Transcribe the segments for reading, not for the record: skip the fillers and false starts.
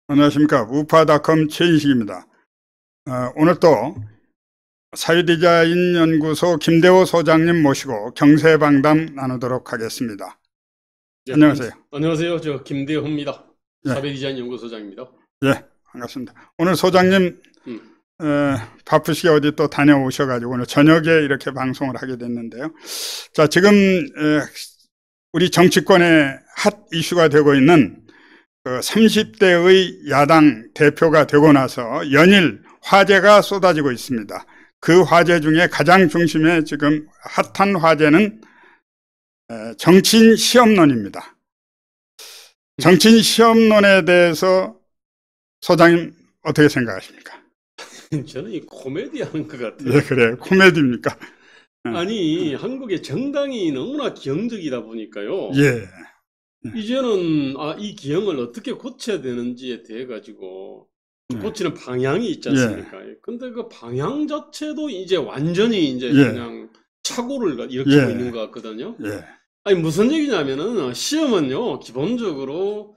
안녕하십니까. 우파닷컴 최인식입니다. 오늘 또 사회디자인연구소 김대호 소장님 모시고 경세방담 나누도록 하겠습니다. 네, 안녕하세요. 안녕하세요. 저 김대호입니다. 네. 사회디자인연구소장입니다. 예, 반갑습니다. 오늘 소장님 바쁘시게 어디 또 다녀오셔가지고 오늘 저녁에 이렇게 방송을 하게 됐는데요. 자, 지금 우리 정치권의 핫 이슈가 되고 있는 30대의 야당 대표가 되고 나서 연일 화제가 쏟아지고 있습니다. 그 화제 중에 가장 중심에 지금 핫한 화제는 정치인 시험론입니다. 정치인 시험론에 대해서 소장님 어떻게 생각하십니까? 저는 이 코미디 하는 것 같아요. 네, 그래요. 코미디입니까? 아니, 한국의 정당이 너무나 기형적이다 보니까요. 예. 이제는 이 기형을 어떻게 고쳐야 되는지에 대해 가지고 고치는 방향이 있지 않습니까? 근데 그 방향 자체도 이제 완전히 이제 그냥 착오를 일으키고 있는 것 같거든요. 아니, 무슨 얘기냐면은 시험은요, 기본적으로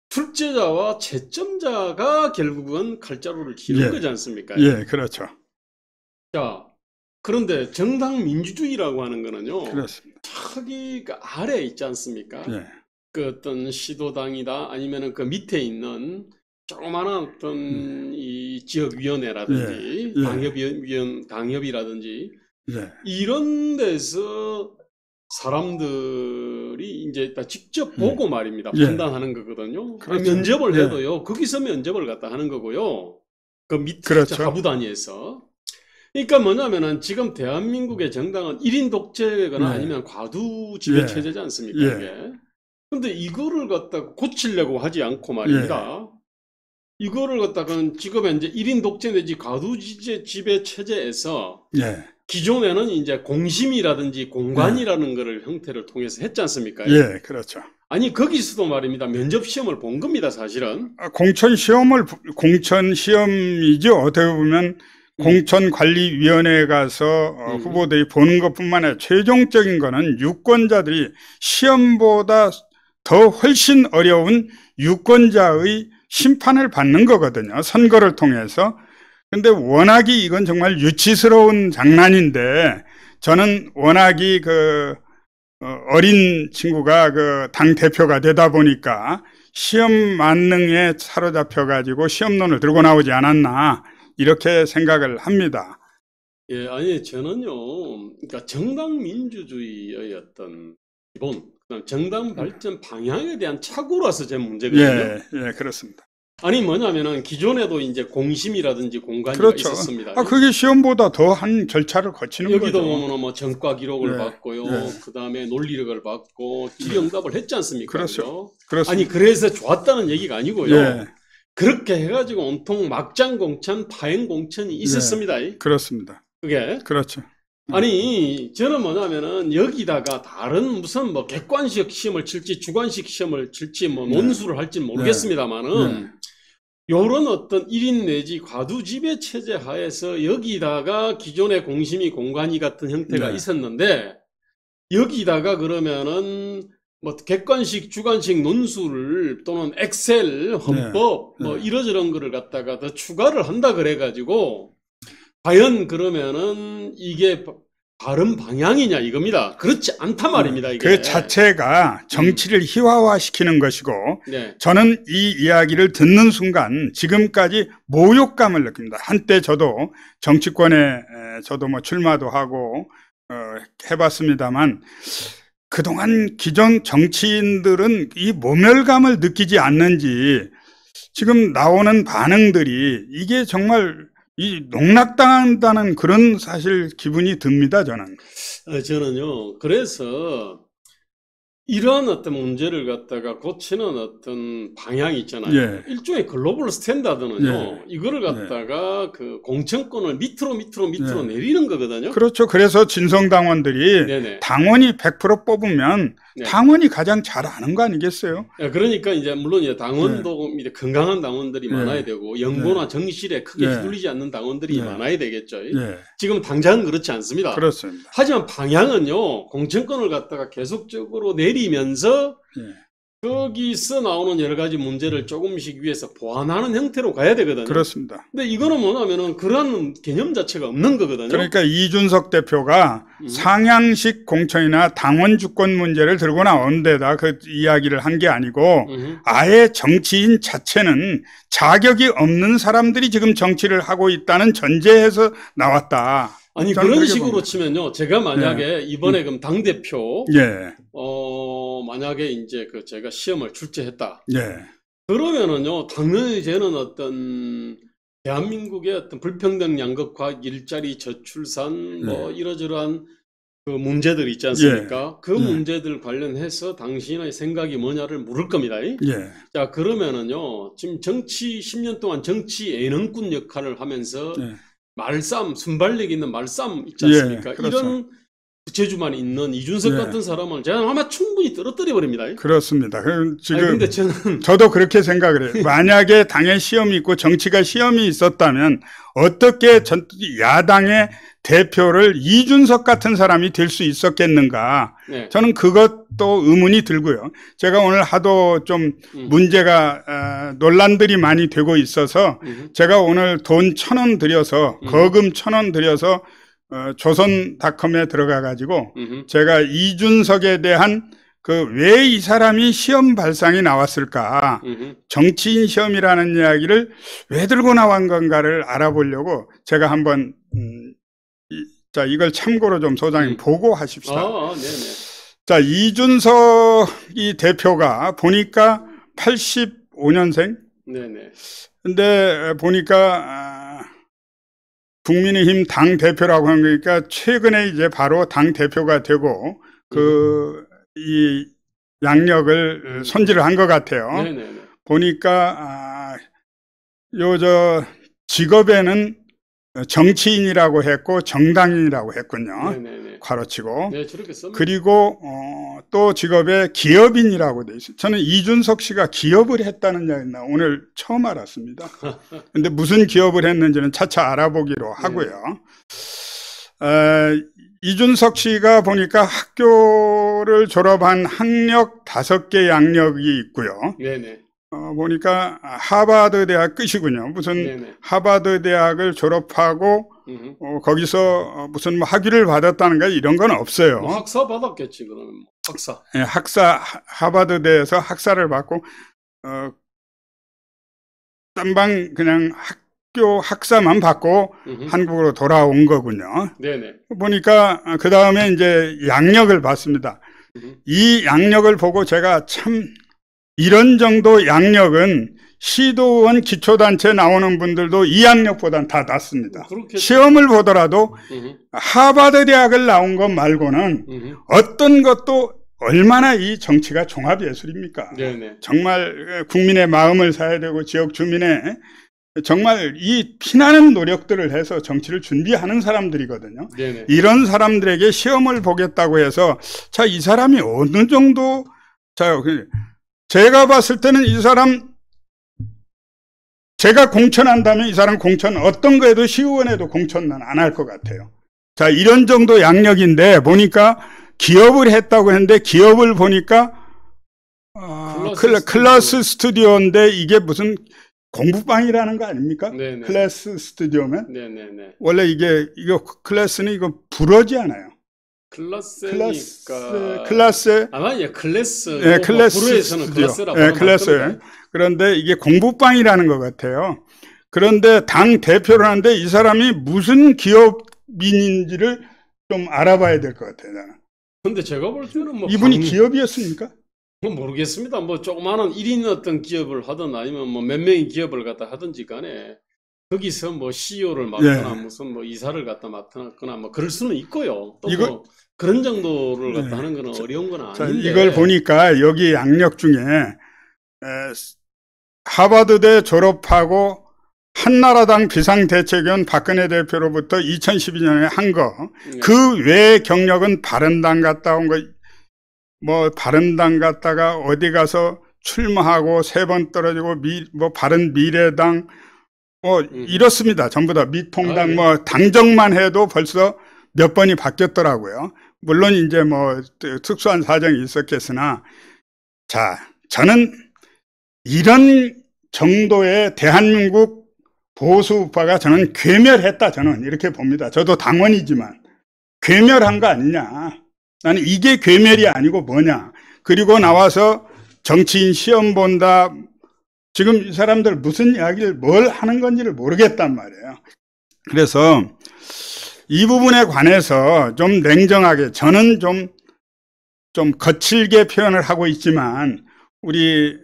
출제자와 채점자가 결국은 칼자루를 기르는 거지 않습니까? 예, 그렇죠. 자, 그런데 정당 민주주의라고 하는 거는요, 그렇습니다. 저기 그 아래에 있지 않습니까? 그 어떤 시도당이다 아니면은 그 밑에 있는 조그마한 어떤 이 지역위원회라든지 당협이라든지 이런 데서 사람들이 이제 다 직접 보고 말입니다. 판단하는 거거든요. 그렇죠. 면접을 해도요, 거기서 면접을 갖다 하는 거고요. 그 밑에 하부 단위에서. 그러니까 뭐냐면은 지금 대한민국의 정당은 1인 독재거나 아니면 과두 지배 체제지 않습니까? 이게. 근데 이거를 갖다가 고치려고 하지 않고 말입니다. 이거를 갖다가 지금 이제 1인 독재 내지 과두 지배 체제에서 기존에는 이제 공심이라든지 공관이라는 거를 형태를 통해서 했지 않습니까? 예, 그렇죠. 아니, 거기서도 말입니다. 면접 시험을 본 겁니다, 사실은. 공천 시험이죠. 어떻게 보면 공천관리위원회에 가서 후보들이 보는 것뿐만 아니라 최종적인 거는 유권자들이 시험보다 더 훨씬 어려운 유권자의 심판을 받는 거거든요. 선거를 통해서. 근데 워낙이 이건 정말 유치스러운 장난인데 저는 워낙이 어린 친구가 당 대표가 되다 보니까 시험 만능에 사로잡혀가지고 시험론을 들고 나오지 않았나 이렇게 생각을 합니다. 예, 아니 저는요, 그러니까 정당 민주주의의 어떤 기본, 정당 발전 방향에 대한 착오라서 제 문제거든요. 예, 그렇습니다. 아니 뭐냐면은 기존에도 이제 공심이라든지 공관위가 있었습니다. 그게 시험보다 더한 절차를 거치는 거죠. 여기도 보면 뭐 전과 기록을 받고요, 그 다음에 논리력을 받고 질의응답을 했지 않습니까? 그렇죠. 아니 그래서 좋았다는 얘기가 아니고요. 그렇게 해가지고 온통 막장 공천, 파행 공천이 있었습니다. 그렇습니다. 그게 그렇죠. 아니 저는 뭐냐면은 여기다가 다른 무슨 뭐 객관식 시험을 칠지 주관식 시험을 칠지 뭐 논술을 할지는 모르겠습니다만은 요런 어떤 1인 내지 과두 지배 체제 하에서 여기다가 기존의 공심위 공관위 같은 형태가 있었는데 여기다가 그러면은 뭐 객관식 주관식 논술 또는 엑셀 헌법 뭐 이러저런 거를 갖다가 더 추가를 한다 그래 가지고 과연 그러면은 이게 바른 방향이냐 이겁니다. 그렇지 않단 말입니다. 이게. 그 자체가 정치를 희화화시키는 것이고 저는 이 이야기를 듣는 순간 지금까지 모욕감을 느낍니다. 한때 저도 정치권에 저도 뭐 출마도 하고 해봤습니다만 그동안 기존 정치인들은 이 모멸감을 느끼지 않는지 지금 나오는 반응들이 이게 정말 농락당한다는 그런 사실 기분이 듭니다, 저는. 저는요, 그래서 이러한 어떤 문제를 갖다가 고치는 어떤 방향이 있잖아요. 일종의 글로벌 스탠다드는요, 이거를 갖다가 그 공천권을 밑으로 내리는 거거든요. 그렇죠. 그래서 진성당원들이 당원이 100% 뽑으면 당원이 가장 잘 아는 거 아니겠어요? 그러니까 이제 물론 이제 당원도 이제 건강한 당원들이 많아야 되고 연고나 정실에 크게 휘둘리지 않는 당원들이 많아야 되겠죠. 지금 당장은 그렇지 않습니다. 그렇습니다. 하지만 방향은요, 공천권을 갖다가 계속적으로 내리면서 거기서 나오는 여러 가지 문제를 조금씩 위해서 보완하는 형태로 가야 되거든요. 그렇습니다. 근데 이거는 뭐냐면은 그런 개념 자체가 없는 거거든요. 그러니까 이준석 대표가 상향식 공천이나 당원 주권 문제를 들고 나온 데다 그 이야기를 한 게 아니고 아예 정치인 자체는 자격이 없는 사람들이 지금 정치를 하고 있다는 전제에서 나왔다. 아니 그런 식으로 치면요. 제가 만약에 이번에 그럼 당대표 만약에 이제 그 제가 시험을 출제했다. 그러면은요. 당연히 저는 어떤 대한민국의 어떤 불평등 양극화, 일자리 저출산 뭐 이러저러한 그 문제들 있지 않습니까? 그 문제들 관련해서 당신의 생각이 뭐냐를 물을 겁니다. 자, 그러면은요. 지금 정치 10년 동안 정치 예능꾼 역할을 하면서 말싸움, 순발력 있는 말싸움 있지 않습니까? 그렇죠. 이런 재주만 있는 이준석 같은 사람을 제가 아마 충분히 떨어뜨려 버립니다. 그렇습니다. 지금 아니, 근데 저는 저도 그렇게 생각을 해요. 만약에 당에 시험이 있고 정치가 시험이 있었다면 어떻게 야당의 대표를 이준석 같은 사람이 될 수 있었겠는가? 저는 그것도 의문이 들고요. 제가 오늘 하도 좀 문제가 논란들이 많이 되고 있어서 제가 오늘 돈 1,000원 들여서 거금 1,000원 들여서 조선닷컴에 들어가 가지고 제가 이준석에 대한 그 왜 이 사람이 시험 발상이 나왔을까, 정치인 시험이라는 이야기를 왜 들고 나온 건가를 알아보려고 제가 한번 자 이걸 참고로 좀 소장님 보고 하십시다. 자, 이준석 이 대표가 보니까 85년생. 근데 보니까 국민의힘 당 대표라고 한 거니까 최근에 이제 바로 당 대표가 되고 이 양력을 손질을 한 것 같아요. 보니까 직업에는 정치인이라고 했고 정당인이라고 했군요. 괄호치고. 그리고 또 직업에 기업인이라고 돼 있어요. 저는 이준석 씨가 기업을 했다는 이야기는 오늘 처음 알았습니다. 근데 무슨 기업을 했는지는 차차 알아보기로 하고요. 이준석 씨가 보니까 학교를 졸업한 학력 5개 양력이 있고요. 보니까 하버드 대학 끝이군요. 무슨 하버드 대학을 졸업하고 거기서 무슨 뭐 학위를 받았다는가 이런 건 없어요. 뭐 학사 받았겠지 그러면. 학사. 학사 하버드대에서 학사를 받고 딴방 그냥 학교 학사만 받고 한국으로 돌아온 거군요. 보니까 그 다음에 이제 양력을 봤습니다. 이 양력을 보고 제가 참 이런 정도 양력은 시도원 기초단체 나오는 분들도 이 양력보단 다 낫습니다. 시험을 보더라도 하버드 대학을 나온 것 말고는 어떤 것도 얼마나 이 정치가 종합예술입니까? 정말 국민의 마음을 사야 되고 지역 주민의 정말 이 피나는 노력들을 해서 정치를 준비하는 사람들이거든요. 이런 사람들에게 시험을 보겠다고 해서 자, 이 사람이 어느 정도 제가 봤을 때는 이 사람 제가 공천한다면 이 사람 공천 어떤 거에도 시의원에도 공천은 안 할 것 같아요. 자, 이런 정도 양력인데 보니까 기업을 했다고 했는데 기업을 보니까 클래스 스튜디오인데 이게 무슨 공부방이라는 거 아닙니까? 클래스 스튜디오면 원래 이거 클래스는 이거 불어지 않아요. 클래스 아마 클래스 클래스에서는 클래스라고 클래스. 그런데 이게 공부방이라는 것 같아요. 그런데 당 대표를 하는데 이 사람이 무슨 기업인인지를 좀 알아봐야 될 것 같아요. 나는. 근데 제가 볼 때는 뭐 이분이 기업이었습니까? 모르겠습니다. 뭐 조그마한 1인 어떤 기업을 하든 아니면 뭐 몇 명의 기업을 갖다 하든지 간에 거기서 뭐 CEO를 맡거나 무슨 뭐 이사를 갖다 맡거나 뭐 그럴 수는 있고요. 또 뭐 그런 정도를 갖다 하는 거는 어려운 건 아닌데. 이걸 보니까 여기 양력 중에 하버드대 졸업하고 한나라당 비상대책위원 박근혜 대표로부터 2012년에 한 거, 그 외의 경력은 바른당 갔다 온 거, 뭐 바른당 갔다가 어디 가서 출마하고 3번 떨어지고 뭐 바른미래당 뭐 이렇습니다. 전부 다 미통당 뭐 당정만 해도 벌써 몇 번이 바뀌었더라고요. 물론 이제 뭐 특수한 사정이 있었겠으나 자, 저는 이런 정도의 대한민국 보수우파가 저는 괴멸했다, 저는 이렇게 봅니다. 저도 당원이지만 괴멸한 거 아니냐. 나는 이게 괴멸이 아니고 뭐냐. 그리고 나와서 정치인 시험 본다. 지금 이 사람들 무슨 이야기를 뭘 하는 건지를 모르겠단 말이에요. 그래서 이 부분에 관해서 좀 냉정하게, 저는 좀 거칠게 표현을 하고 있지만 우리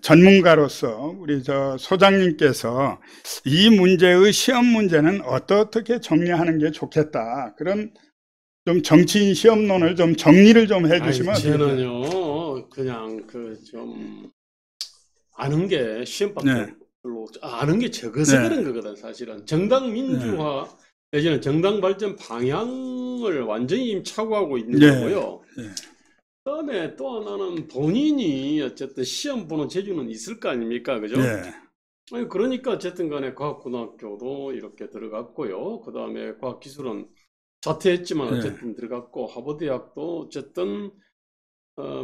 전문가로서 우리 저 소장님께서 이 문제의 시험 문제는 어떻게 정리하는 게 좋겠다, 그런 좀 정치인 시험론을 좀 정리를 좀 해주시면. 저는요 그냥 좀 아는 게 시험밖에 네. 별로 아는 게 적어서 네. 그런 거거든. 사실은 정당 민주화 내지는 정당 발전 방향을 완전히 착오하고 있는 네. 거고요. 네. 그다음에 또 하나는 본인이 어쨌든 시험 보는 재주는 있을 거 아닙니까, 그죠? 네. 아니 그러니까 어쨌든 간에 과학고등학교도 이렇게 들어갔고요. 그다음에 과학기술은 자퇴했지만 네. 어쨌든 들어갔고, 하버드대학도 어쨌든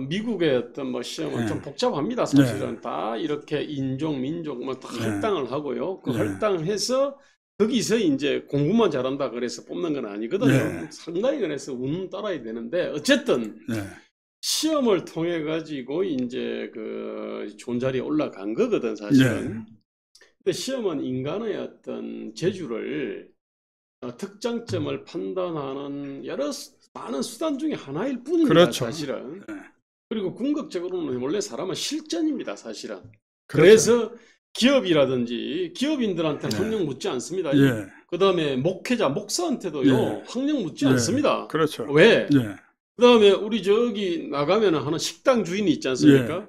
미국의 어떤 뭐 시험은 네. 좀 복잡합니다. 사실은 다 이렇게 인종, 민족 뭐 다 할당을 하고요. 그 할당을 해서 거기서 이제 공부만 잘한다 그래서 뽑는 건 아니거든요. 상당히 그래서 운 따라야 되는데 어쨌든 시험을 통해 가지고 이제 좋은 자리에 올라간 거거든, 사실은. 근데 시험은 인간의 어떤 재주를 특장점을 판단하는 많은 수단 중에 하나일 뿐입니다. 그렇죠. 사실은. 그리고 궁극적으로는 원래 사람은 실전입니다. 사실은. 그렇죠. 그래서 기업이라든지 기업인들한테는 학력 묻지 않습니다. 그 다음에 목사한테도요 학력 묻지 않습니다. 그렇죠. 왜? 그 다음에 우리 저기 나가면 하는 식당 주인이 있지 않습니까?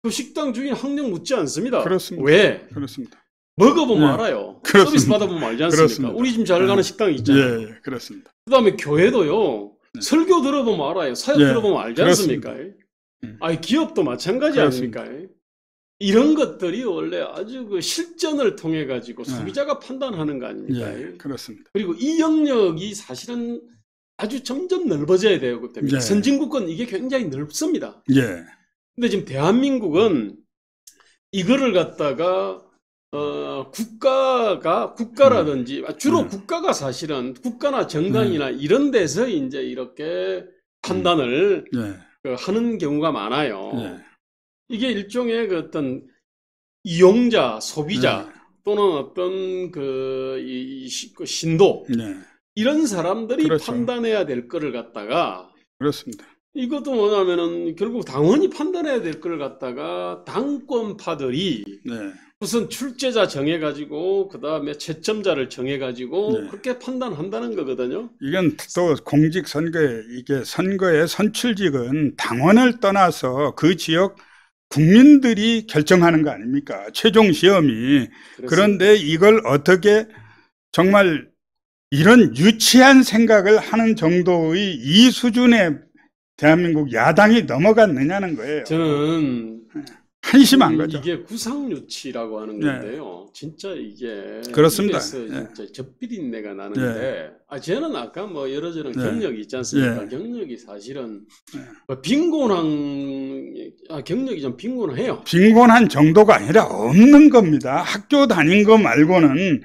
그 식당 주인 학력 묻지 않습니다. 그렇습니다. 왜? 그렇습니다. 먹어보면 알아요. 그렇습니다. 서비스 받아보면 알지 않습니까? 그렇습니다. 우리 집 잘 가는 식당이 있잖아요. 그렇습니다. 그 다음에 교회도요 설교 들어보면 알아요. 사역 들어보면 알지 않습니까? 아니 기업도 마찬가지 아닙니까? 이런 것들이 원래 아주 실전을 통해 가지고 소비자가 판단하는 거 아닙니까? 그렇습니다. 그리고 이 영역이 사실은 아주 점점 넓어져야 됩니다. 선진국은 이게 굉장히 넓습니다. 근데 지금 대한민국은 이거를 갖다가 국가라든지 주로 국가가 사실은 국가나 정당이나 이런 데서 이제 이렇게 판단을 하는 경우가 많아요. 이게 일종의 어떤 이용자, 소비자 또는 어떤 신도 이런 사람들이 판단해야 될 거를 갖다가 그렇습니다. 이것도 뭐냐면은 결국 당원이 판단해야 될 거를 갖다가 당권파들이 우선 출제자 정해가지고 그 다음에 채점자를 정해가지고 그렇게 판단한다는 거거든요. 이건 또 공직선거에 이게 선거의 선출직은 당원을 떠나서 그 지역 국민들이 결정하는 거 아닙니까? 최종 시험이. 그런데 이걸 어떻게 정말 이런 유치한 생각을 하는 정도의 이 수준의 대한민국 야당이 넘어갔느냐는 거예요. 저는 한심한 거죠. 이게 구상유치라고 하는 건데요. 진짜 이게 그렇습니다. 진짜 젖비린내가 나는데 저는 아까 뭐 여러저런 경력이 있지 않습니까? 경력이 사실은 경력이 좀 빈곤해요. 빈곤한 정도가 아니라 없는 겁니다. 학교 다닌 거 말고는.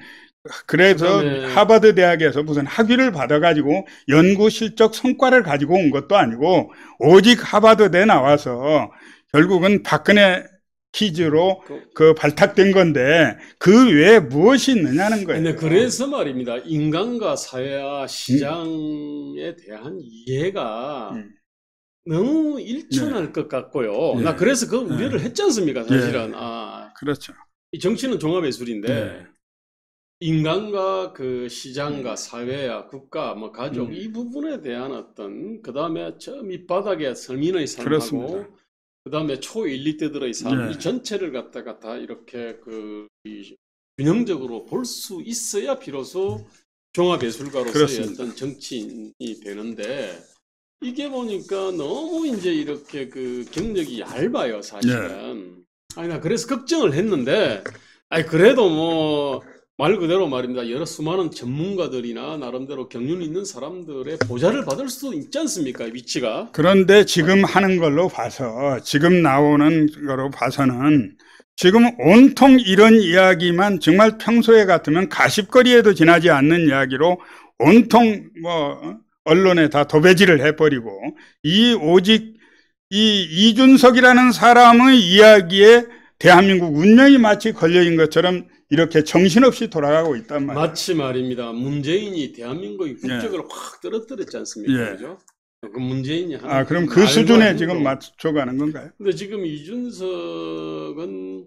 그래서 하버드 대학에서 무슨 학위를 받아가지고 연구 실적 성과를 가지고 온 것도 아니고 오직 하버드대 나와서 결국은 박근혜 퀴즈로 발탁된 건데 그 외에 무엇이 있느냐는 거예요. 근데 그래서 말입니다. 인간과 사회와 시장에 대한 이해가 너무 일천할 것 같고요. 나 그래서 그 우려를 했지 않습니까? 사실은. 그렇죠. 이 정치는 종합예술인데 인간과 시장과 사회와 국가, 뭐 가족 이 부분에 대한 어떤 그다음에 저 밑바닥에 서민의 삶하고 그다음에 초일리트들의 삶 이 전체를 갖다가 다 이렇게 균형적으로 볼 수 있어야 비로소 종합예술가로서의 어떤 정치인이 되는데 이게 보니까 너무 이제 이렇게 경력이 얇아요, 사실은. 나 그래서 걱정을 했는데 그래도 뭐 말 그대로 말입니다. 여러 수많은 전문가들이나 나름대로 경륜 있는 사람들의 보좌를 받을 수도 있지 않습니까? 위치가. 그런데 지금 하는 걸로 봐서, 지금 나오는 거로 봐서는 지금 온통 이런 이야기만 정말 평소에 같으면 가십거리에도 지나지 않는 이야기로 온통 뭐 언론에 다 도배질을 해버리고 오직 이 이준석이라는 사람의 이야기에 대한민국 운명이 마치 걸려인 것처럼 이렇게 정신없이 돌아가고 있단 말이에요. 마치 말입니다. 문재인이 대한민국의 국적을 확 떨어뜨렸지 않습니까? 그죠? 그 문재인이 하는 그럼 그 수준에 지금 맞춰가는 건가요? 근데 지금 이준석은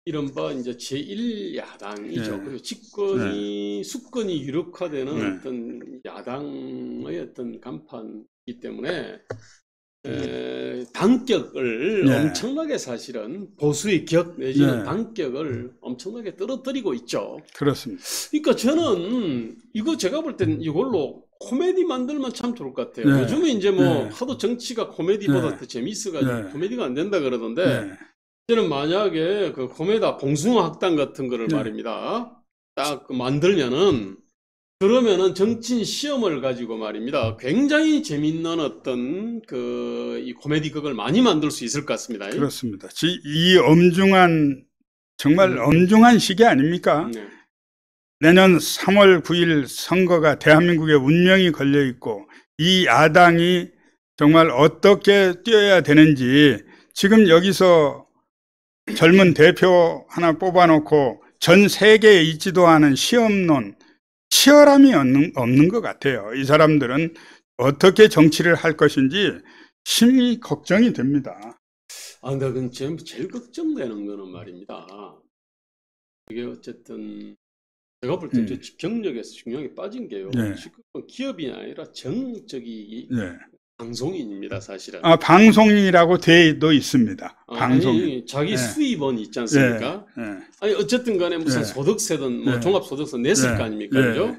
이른바 이제 제1야당이죠. 그리고 수권이 유력화되는 어떤 야당의 어떤 간판이기 때문에 당격을 엄청나게 사실은 보수의 격 내지는 당격을 엄청나게 떨어뜨리고 있죠. 그렇습니다. 그러니까 저는 이거 제가 볼 때는 이걸로 코미디 만들면 참 좋을 것 같아요. 요즘에 이제 뭐 하도 정치가 코미디보다 더 재밌어가지고 코미디가 안 된다 그러던데 저는 만약에 그 코미디아 봉숭아 학당 같은 거를 말입니다. 딱 만들면은 그러면은 정치인 시험을 가지고 말입니다. 굉장히 재밌는 어떤 이 코미디극을 많이 만들 수 있을 것 같습니다. 그렇습니다. 이 엄중한 정말 엄중한 시기 아닙니까? 내년 3월 9일 선거가 대한민국의 운명이 걸려 있고 이 야당이 정말 어떻게 뛰어야 되는지 지금 여기서 젊은 대표 하나 뽑아놓고 전 세계에 있지도 않은 시험론 치열함이 없는 것 같아요. 이 사람들은 어떻게 정치를 할 것인지 심히 걱정이 됩니다. 근데 그건 제일 걱정되는 거는 말입니다. 이게 어쨌든 제가 볼 때 경력에서 중요하게 빠진 게요. 지금 기업이 아니라 정적이 방송인입니다, 사실은. 방송인이라고 되어 있습니다. 방송인. 자기 수입원 있지 않습니까? 아니 어쨌든 간에 무슨 소득세든 뭐 종합소득세 냈을 거 아닙니까? 그죠?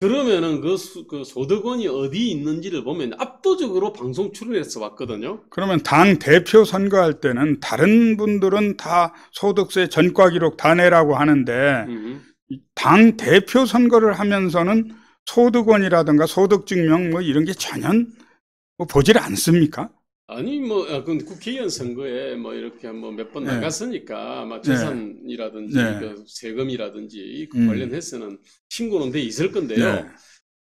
그러면은 그 소득원이 어디 있는지를 보면 압도적으로 방송 출연해서 왔거든요. 그러면 당 대표 선거할 때는 다른 분들은 다 소득세 전과 기록 다 내라고 하는데 당 대표 선거를 하면서는 소득원이라든가 소득증명 뭐 이런 게 전혀 보질 않습니까? 아니 그 국회의원 선거에 뭐 이렇게 뭐 몇 번 나갔으니까 막 재산이라든지 그 세금이라든지 관련해서는 신고는 돼 있을 건데요.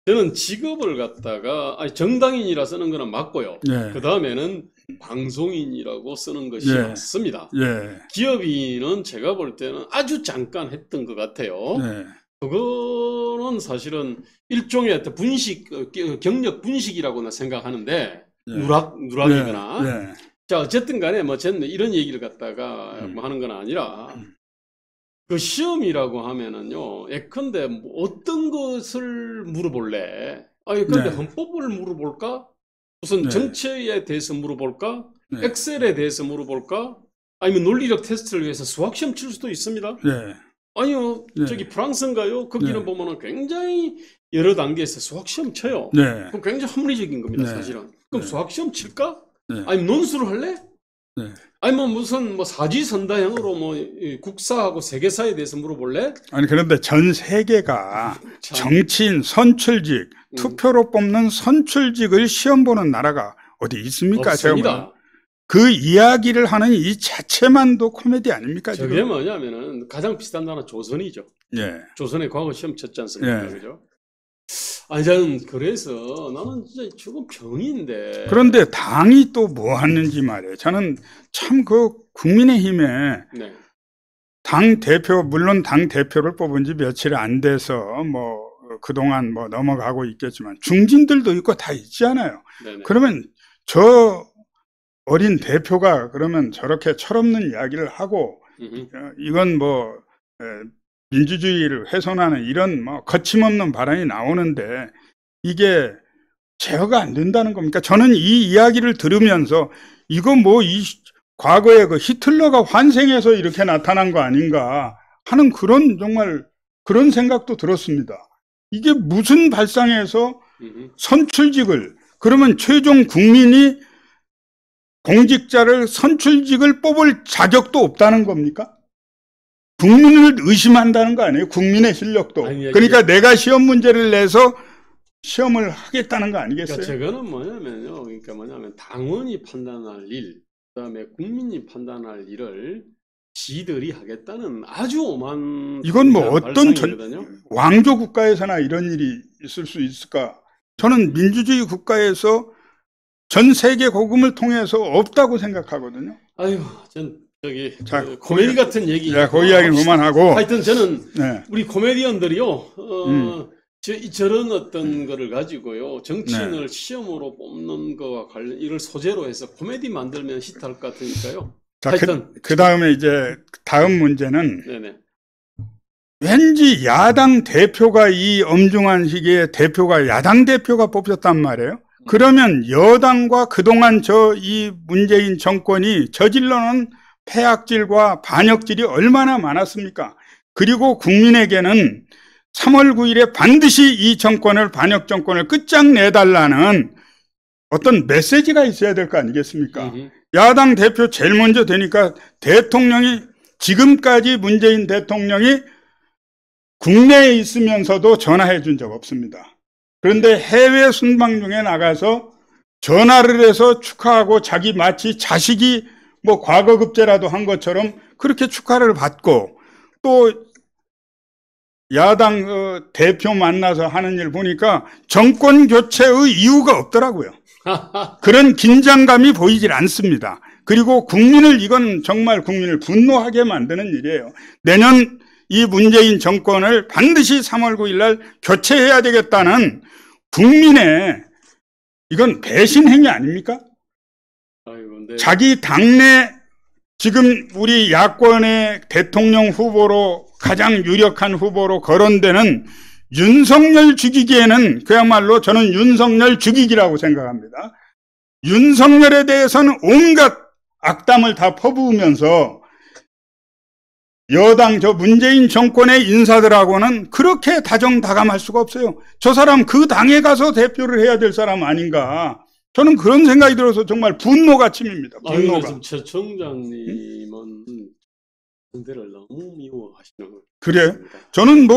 저는 직업을 갖다가 정당인이라 쓰는 거는 맞고요. 그 다음에는 방송인이라고 쓰는 것이 맞습니다. 기업인은 제가 볼 때는 아주 잠깐 했던 것 같아요. 그거는 사실은 일종의 어떤 경력 분식이라고나 생각하는데 누락이거나. 자, 어쨌든 간에 뭐 저는 이런 얘기를 갖다가 뭐 하는 건 아니라 그 시험이라고 하면은요, 예컨대 뭐 어떤 것을 물어볼래? 예컨대 헌법을 물어볼까? 무슨 정치에 대해서 물어볼까? 엑셀에 대해서 물어볼까? 아니면 논리력 테스트를 위해서 수학시험 칠 수도 있습니다. 아니요, 저기 프랑스인가요? 거기는 보면은 굉장히 여러 단계에서 수학시험 쳐요. 그럼 굉장히 합리적인 겁니다, 사실은. 그럼 수학시험 칠까? 아니면 논술을 할래? 아니면 무슨 뭐 사지선다형으로 뭐 국사하고 세계사에 대해서 물어볼래? 아니 그런데 전 세계가 정치인 선출직, 투표로 뽑는 선출직을 시험 보는 나라가 어디 있습니까? 없습니다. 그 이야기를 하는 이 자체만도 코미디 아닙니까? 저게 지금? 뭐냐면은 가장 비슷한 나라 조선이죠. 조선의 과거 시험 쳤지 않습니까? 그죠? 저는 그래서 나는 진짜 조금 병인데. 그런데 당이 또 뭐 하는지 말이에요. 저는 참 그 국민의힘에 당 대표, 물론 당 대표를 뽑은 지 며칠 안 돼서 뭐 그동안 뭐 넘어가고 있겠지만 중진들도 있고 다 있잖아요. 그러면 저 어린 대표가 그러면 저렇게 철없는 이야기를 하고 이건 뭐 민주주의를 훼손하는 이런 뭐 거침없는 발언이 나오는데 이게 제어가 안 된다는 겁니까? 저는 이 이야기를 들으면서 이거 뭐 과거에 그 히틀러가 환생해서 이렇게 나타난 거 아닌가 하는 정말 그런 생각도 들었습니다. 이게 무슨 발상에서 선출직을, 그러면 최종 국민이 공직자를 선출직을 뽑을 자격도 없다는 겁니까? 국민을 의심한다는 거 아니에요? 국민의 실력도. 아니, 그러니까 내가 시험 문제를 내서 시험을 하겠다는 거 아니겠어요? 그러니까 저거는 뭐냐면요. 그러니까 뭐냐면 당원이 판단할 일, 그다음에 국민이 판단할 일을 지들이 하겠다는 아주 오만. 이건 뭐 어떤 발상이거든요. 왕조 국가에서나 이런 일이 있을 수 있을까? 저는 민주주의 국가에서 전 세계 복음을 통해서 없다고 생각하거든요. 아유, 전 저기 자, 코미디 같은 얘기. 그 이야기는 그만하고. 하여튼 저는 네. 우리 코미디언들이요. 저런 어떤 거를 가지고요. 정치인을 시험으로 뽑는 거와 관련 이걸 소재로 해서 코미디 만들면 히트할 것 같으니까요. 자, 하여튼 그 다음에 이제 다음 문제는 네네. 왠지 야당 대표가 이 엄중한 시기에 대표가 야당 대표가 뽑혔단 말이에요. 그러면 여당과 그동안 이 문재인 정권이 저질러놓은 폐악질과 반역질이 얼마나 많았습니까? 그리고 국민에게는 3월 9일에 반드시 이 정권을, 반역 정권을 끝장내달라는 어떤 메시지가 있어야 될 거 아니겠습니까? 야당 대표 제일 먼저 되니까 대통령이, 지금까지 문재인 대통령이 국내에 있으면서도 전화해 준 적 없습니다. 그런데 해외 순방 중에 나가서 전화를 해서 축하하고 자기 마치 자식이 뭐 과거급제라도 한 것처럼 그렇게 축하를 받고, 또 야당 대표 만나서 하는 일 보니까 정권 교체의 이유가 없더라고요. 그런 긴장감이 보이질 않습니다. 그리고 이건 정말 국민을 분노하게 만드는 일이에요. 내년 이 문재인 정권을 반드시 3월 9일 날 교체해야 되겠다는 국민의, 이건 배신 행위 아닙니까? 아이고, 네. 자기 당내, 지금 우리 야권의 대통령 후보로 가장 유력한 후보로 거론되는 윤석열 죽이기에는 그야말로 저는 윤석열 죽이기라고 생각합니다. 윤석열에 대해서는 온갖 악담을 다 퍼부으면서 여당 문재인 정권의 인사들하고는 그렇게 다정다감할 수가 없어요. 저 사람 그 당에 가서 대표를 해야 될 사람 아닌가. 저는 그런 생각이 들어서 정말 분노가 침입니다. 분노가. 최 청장님은 군대를 너무 미워하시는 거예요. 그래? 저는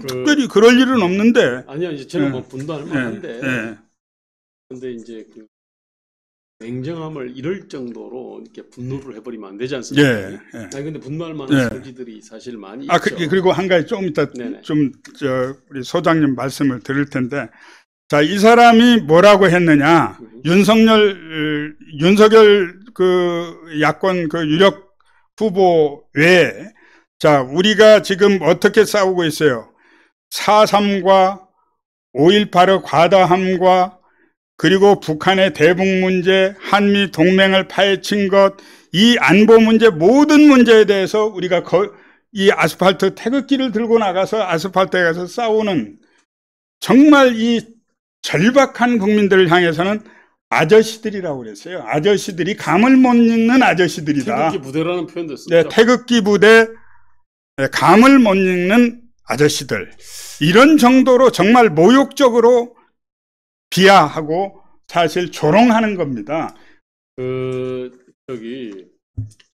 특별히 그럴 일은 없는데. 아니요, 이제 저는 뭐 분노할 만한데. 근데 이제 그 냉정함을 잃을 정도로 이렇게 분노를 해버리면 안 되지 않습니까? 아니, 근데 분노할 만한 소지들이 사실 많이 있죠. 그리고 한 가지 좀 이따 우리 소장님 말씀을 들을 텐데. 자, 이 사람이 뭐라고 했느냐. 윤석열 야권 유력 후보 외에, 자, 우리가 지금 어떻게 싸우고 있어요? 4.3과 5.18의 과다함과 그리고 북한의 대북 문제, 한미 동맹을 파헤친 것, 이 안보 문제, 모든 문제에 대해서 우리가 이 아스팔트 태극기를 들고 나가서 아스팔트에 가서 싸우는, 정말 이 절박한 국민들을 향해서는 아저씨들이라고 그랬어요. 아저씨들이, 감을 못 읽는 아저씨들이다. 태극기 부대라는 표현도 썼죠. 네, 태극기 부대, 감을 못 읽는 아저씨들. 이런 정도로 정말 모욕적으로 비하하고 사실 조롱하는 겁니다.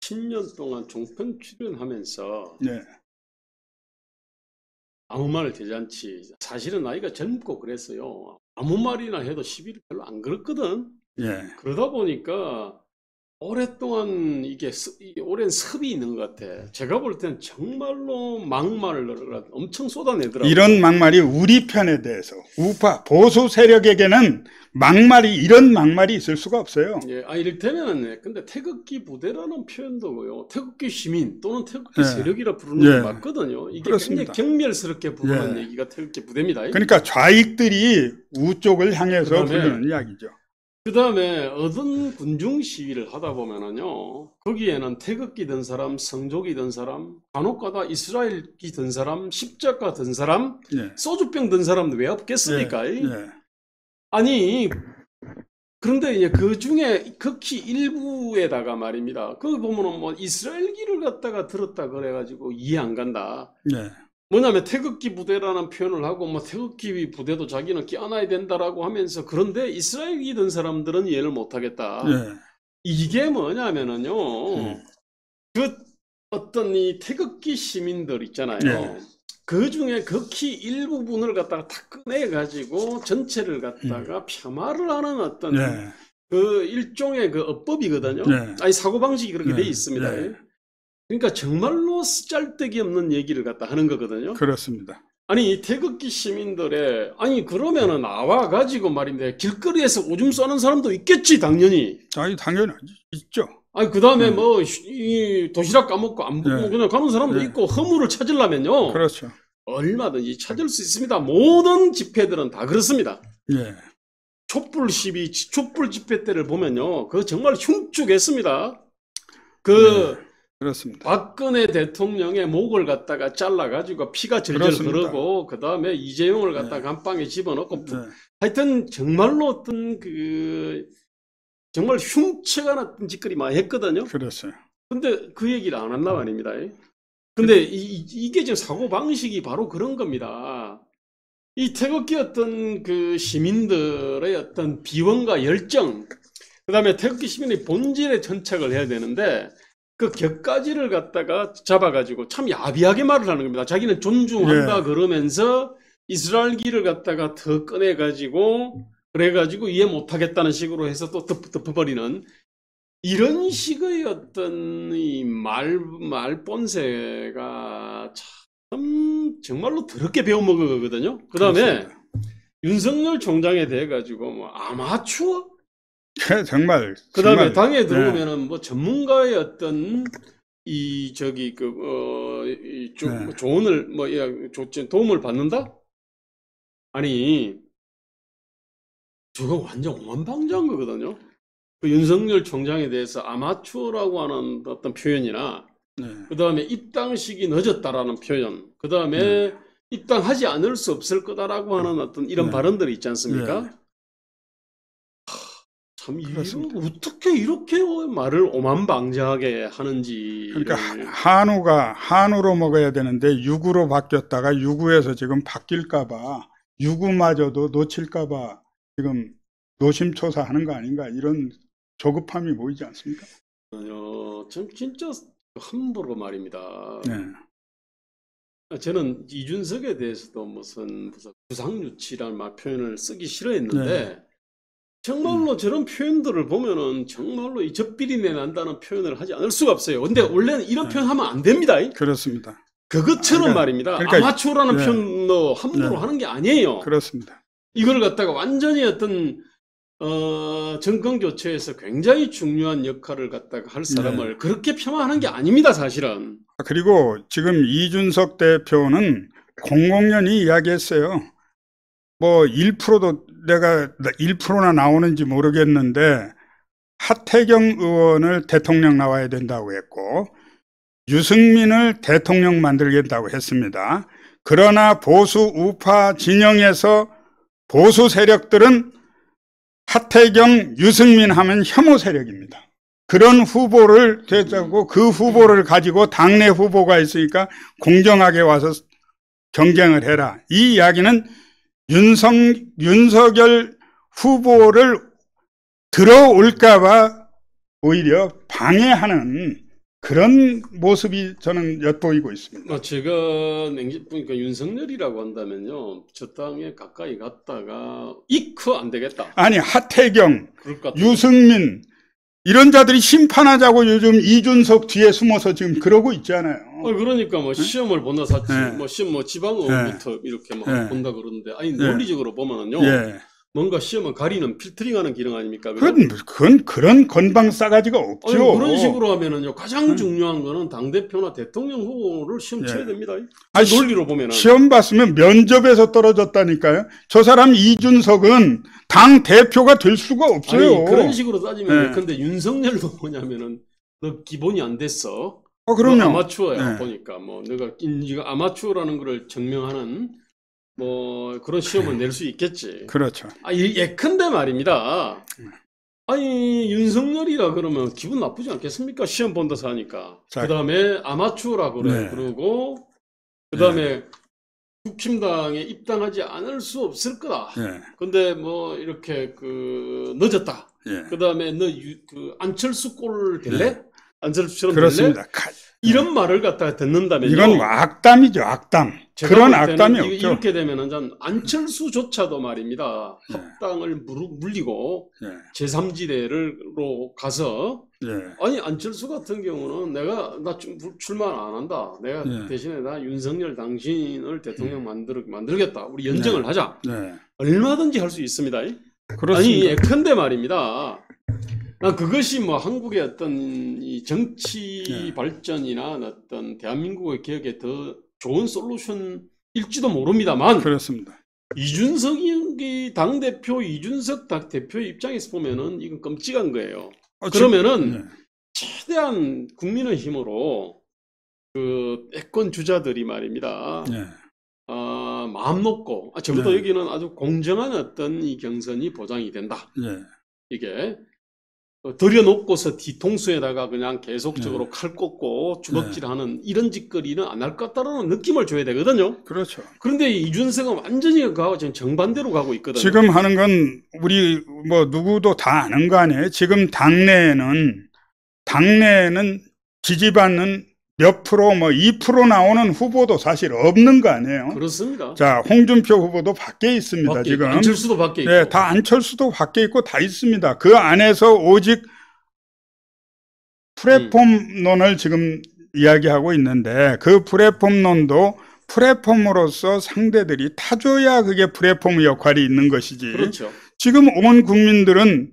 10년 동안 종편 출연하면서 네. 아무 말을 대잔치. 사실은 나이가 젊고 그랬어요. 아무 말이나 해도 시비를 별로 안 걸었거든. 그러다 보니까 오랫동안 이게 오랜 습이 있는 것 같아. 제가 볼 때는 정말로 막말을 엄청 쏟아내더라고요. 이런 막말이 우리 편에 대해서, 우파 보수 세력에게는 이런 막말이 있을 수가 없어요. 이를테면 근데 태극기 부대라는 표현도고요. 태극기 시민 또는 태극기 세력이라 부르는 게 맞거든요. 이게 그렇습니다. 굉장히 경멸스럽게 부르는 얘기가 태극기 부대입니다. 그러니까 좌익들이 우쪽을 향해서 부르는 이야기죠. 그 다음에 어떤 군중 시위를 하다 보면은요, 거기에는 태극기 든 사람, 성족이 든 사람, 간혹가다 이스라엘기 든 사람, 십자가 든 사람, 소주병 든 사람도 왜 없겠습니까? 아니, 그런데 이제 그 중에 극히 일부에다가 말입니다. 거기 보면은 뭐 이스라엘기를 갖다가 들었다 그래가지고 이해 안 간다. 뭐냐면 태극기 부대라는 표현을 하고 뭐 태극기 부대도 자기는 끼안아야 된다라고 하면서, 그런데 이스라엘기 든 사람들은 이해를 못 하겠다. 이게 뭐냐면은요, 어떤 이 태극기 시민들 있잖아요. 네. 그 중에 극히 일부분을 갖다가 다 꺼내가지고 전체를 갖다가 폄하를 하는 어떤 네. 그 일종의 그 어법이거든요. 네. 아니 사고방식이 그렇게 돼 네. 있습니다. 네. 그러니까 정말로 쓰잘데기 없는 얘기를 갖다 하는 거거든요. 그렇습니다. 아니 이 태극기 시민들의 아니 그러면은 나와 가지고 말인데 길거리에서 오줌 싸는 사람도 있겠지 당연히. 아니 당연히 있죠. 아니 그 다음에 뭐 이 도시락 까먹고 안 먹고 네. 그냥 가는 사람도 네. 있고 허물을 찾으려면요. 그렇죠. 얼마든지 찾을 수 있습니다. 모든 집회들은 다 그렇습니다. 예. 촛불 시위, 촛불 집회 때를 보면요, 그 정말 흉측했습니다. 그 네. 그렇습니다. 박근혜 대통령의 목을 갖다가 잘라가지고 피가 절절 그렇습니다. 흐르고 그 다음에 이재용을 갖다가 감방에 집어넣고 네. 하여튼 정말로 어떤 그 정말 흉측한 어떤 짓거리 많이 했거든요. 그렇어요. 근데 그 얘기를 안 한단 말입니다. 근데 이게 지금 사고방식이 바로 그런 겁니다. 이 태극기 어떤 그 시민들의 어떤 비원과 열정, 그 다음에 태극기 시민의 본질에 전착을 해야 되는데, 그 격가지를 갖다가 잡아가지고 참 야비하게 말을 하는 겁니다. 자기는 존중한다 예. 그러면서 이스라엘기를 갖다가 더 꺼내가지고, 그래가지고 이해 못하겠다는 식으로 해서 또 덮어버리는 이런 식의 어떤 이 말본세가 참 정말로 더럽게 배워먹거든요. 그 다음에 윤석열 총장에 대해 가지고 뭐 아마추어? 정말. 그 다음에 정말, 당에 들어오면은 뭐 전문가의 어떤 이 저기 조언을 뭐 도움을 받는다? 아니 저거 완전 오만방자한 거거든요. 그 윤석열 총장에 대해서 아마추어라고 하는 어떤 표현이나 네. 그 다음에 입당식이 늦었다라는 표현, 그 다음에 입당하지 않을 수 없을 거다라고 하는 어떤 이런 발언들이 있지 않습니까? 참 어떻게 이렇게 말을 오만방자하게 하는지. 그러니까 한우로 먹어야 되는데 육으로 바뀌었다가 육우에서 지금 바뀔까봐 육우마저도 놓칠까봐 지금 노심초사하는 거 아닌가, 이런 조급함이 보이지 않습니까? 참 진짜 함부로 말입니다. 네. 저는 이준석에 대해서도 무슨 부상유치라는 표현을 쓰기 싫어했는데 정말로 저런 표현들을 보면은 정말로 이 젖비린내 난다는 표현을 하지 않을 수가 없어요. 근데 원래는 이런 표현 하면 안 됩니다. 그렇습니다. 그것처럼 말입니다. 아마추어라는 표현도 함부로 하는 게 아니에요. 그렇습니다. 이걸 갖다가 완전히 어떤 정권 교체에서 굉장히 중요한 역할을 갖다가 할 사람을 그렇게 폄하하는 게 아닙니다, 사실은. 그리고 지금 이준석 대표는 공공연히 이야기했어요. 뭐 1%도 내가 1%나 나오는지 모르겠는데 하태경 의원을 대통령 나와야 된다고 했고 유승민을 대통령 만들겠다고 했습니다. 그러나 보수 우파 진영에서 보수 세력들은 하태경, 유승민 하면 혐오 세력입니다. 그런 후보를 되자고 그 후보를 가지고 당내 후보가 있으니까 공정하게 와서 경쟁을 해라. 이 이야기는 윤석열 후보를 들어올까봐 오히려 방해하는 그런 모습이 저는 엿보이고 있습니다. 제가 보니까 윤석열이라고 한다면요, 저 땅에 가까이 갔다가 이크 안 되겠다. 아니 하태경, 유승민 이런 자들이 심판하자고 요즘 이준석 뒤에 숨어서 지금 그러고 있잖아요. 그러니까 뭐 시험을 본다 샀지, 뭐 시험 뭐 지방의원부터 이렇게 뭐 본다 그러는데, 아니 논리적으로 보면은요. 뭔가 시험은 가리는 필터링하는 기능 아닙니까? 그건 그런 건방 싸가지가 없죠. 그런 식으로 하면은요, 가장 중요한 거는 당대표나 대통령 후보를 시험 쳐야 됩니다. 논리로 보면은. 시험 봤으면 면접에서 떨어졌다니까요. 저 사람 이준석은 당 대표가 될 수가 없어요. 아니, 그런 식으로 따지면 근데 윤석열도 뭐냐면은 너 기본이 안 됐어. 그럼요. 아마추어야 보니까 뭐 네가 아마추어라는 거를 증명하는 뭐 그런 시험을 낼 수 있겠지. 그렇죠. 예컨대 말입니다. 아니 윤석열이라 그러면 기분 나쁘지 않겠습니까? 시험 본다서 하니까. 그 다음에 아마추어라 그래. 그러고 그 다음에 국힘당에 입당하지 않을 수 없을 거다. 근데 뭐 이렇게 늦었다. 그 다음에 너 안철수 꼴 될래? 안철수처럼 그렇습니다. 될래? 이런 말을 갖다가 듣는다면요. 이건 뭐 악담이죠, 악담. 그런 악담이 없죠. 이렇게 되면은 전 안철수조차도 말입니다. 합당을 물리고 제3지대로 가서 아니 안철수 같은 경우는 나 출마 안 한다. 내가 대신에 나 윤석열 당신을 대통령 만들겠다. 우리 연정을 하자. 얼마든지 할 수 있습니다. 그렇습니다. 아니 예컨대 말입니다. 난 그것이 뭐 한국의 어떤 이 정치 발전이나 어떤 대한민국의 개혁에 더 좋은 솔루션일지도 모릅니다만 그렇습니다. 이준석이 당대표 이준석 대표의 입장에서 보면은 이건 끔찍한 거예요. 그러면은 최대한 국민의 힘으로 그 애권 주자들이 말입니다. 마음 놓고 적어도 여기는 아주 공정한 어떤 이 경선이 보장이 된다. 이게 들여놓고서 뒤통수에다가 그냥 계속적으로 칼 꽂고 주먹질하는 이런 짓거리는 안 할 것 같다는 느낌을 줘야 되거든요. 그렇죠. 그런데 이준석은 완전히 지금 정반대로 가고 있거든요. 지금 하는 건 우리 뭐 누구도 다 아는 거 아니에요. 지금 당내에는 지지받는 몇 프로 뭐 2% 나오는 후보도 사실 없는 거 아니에요. 그렇습니다. 자, 홍준표 후보도 밖에 있습니다. 지금 안철수도 밖에 있고. 네, 다 안철수도 밖에 있고 다 있습니다. 그 안에서 오직 플랫폼론을 지금 이야기하고 있는데 그 플랫폼론도 플랫폼으로서 상대들이 타줘야 그게 플랫폼 역할이 있는 것이지. 그렇죠. 지금 온 국민들은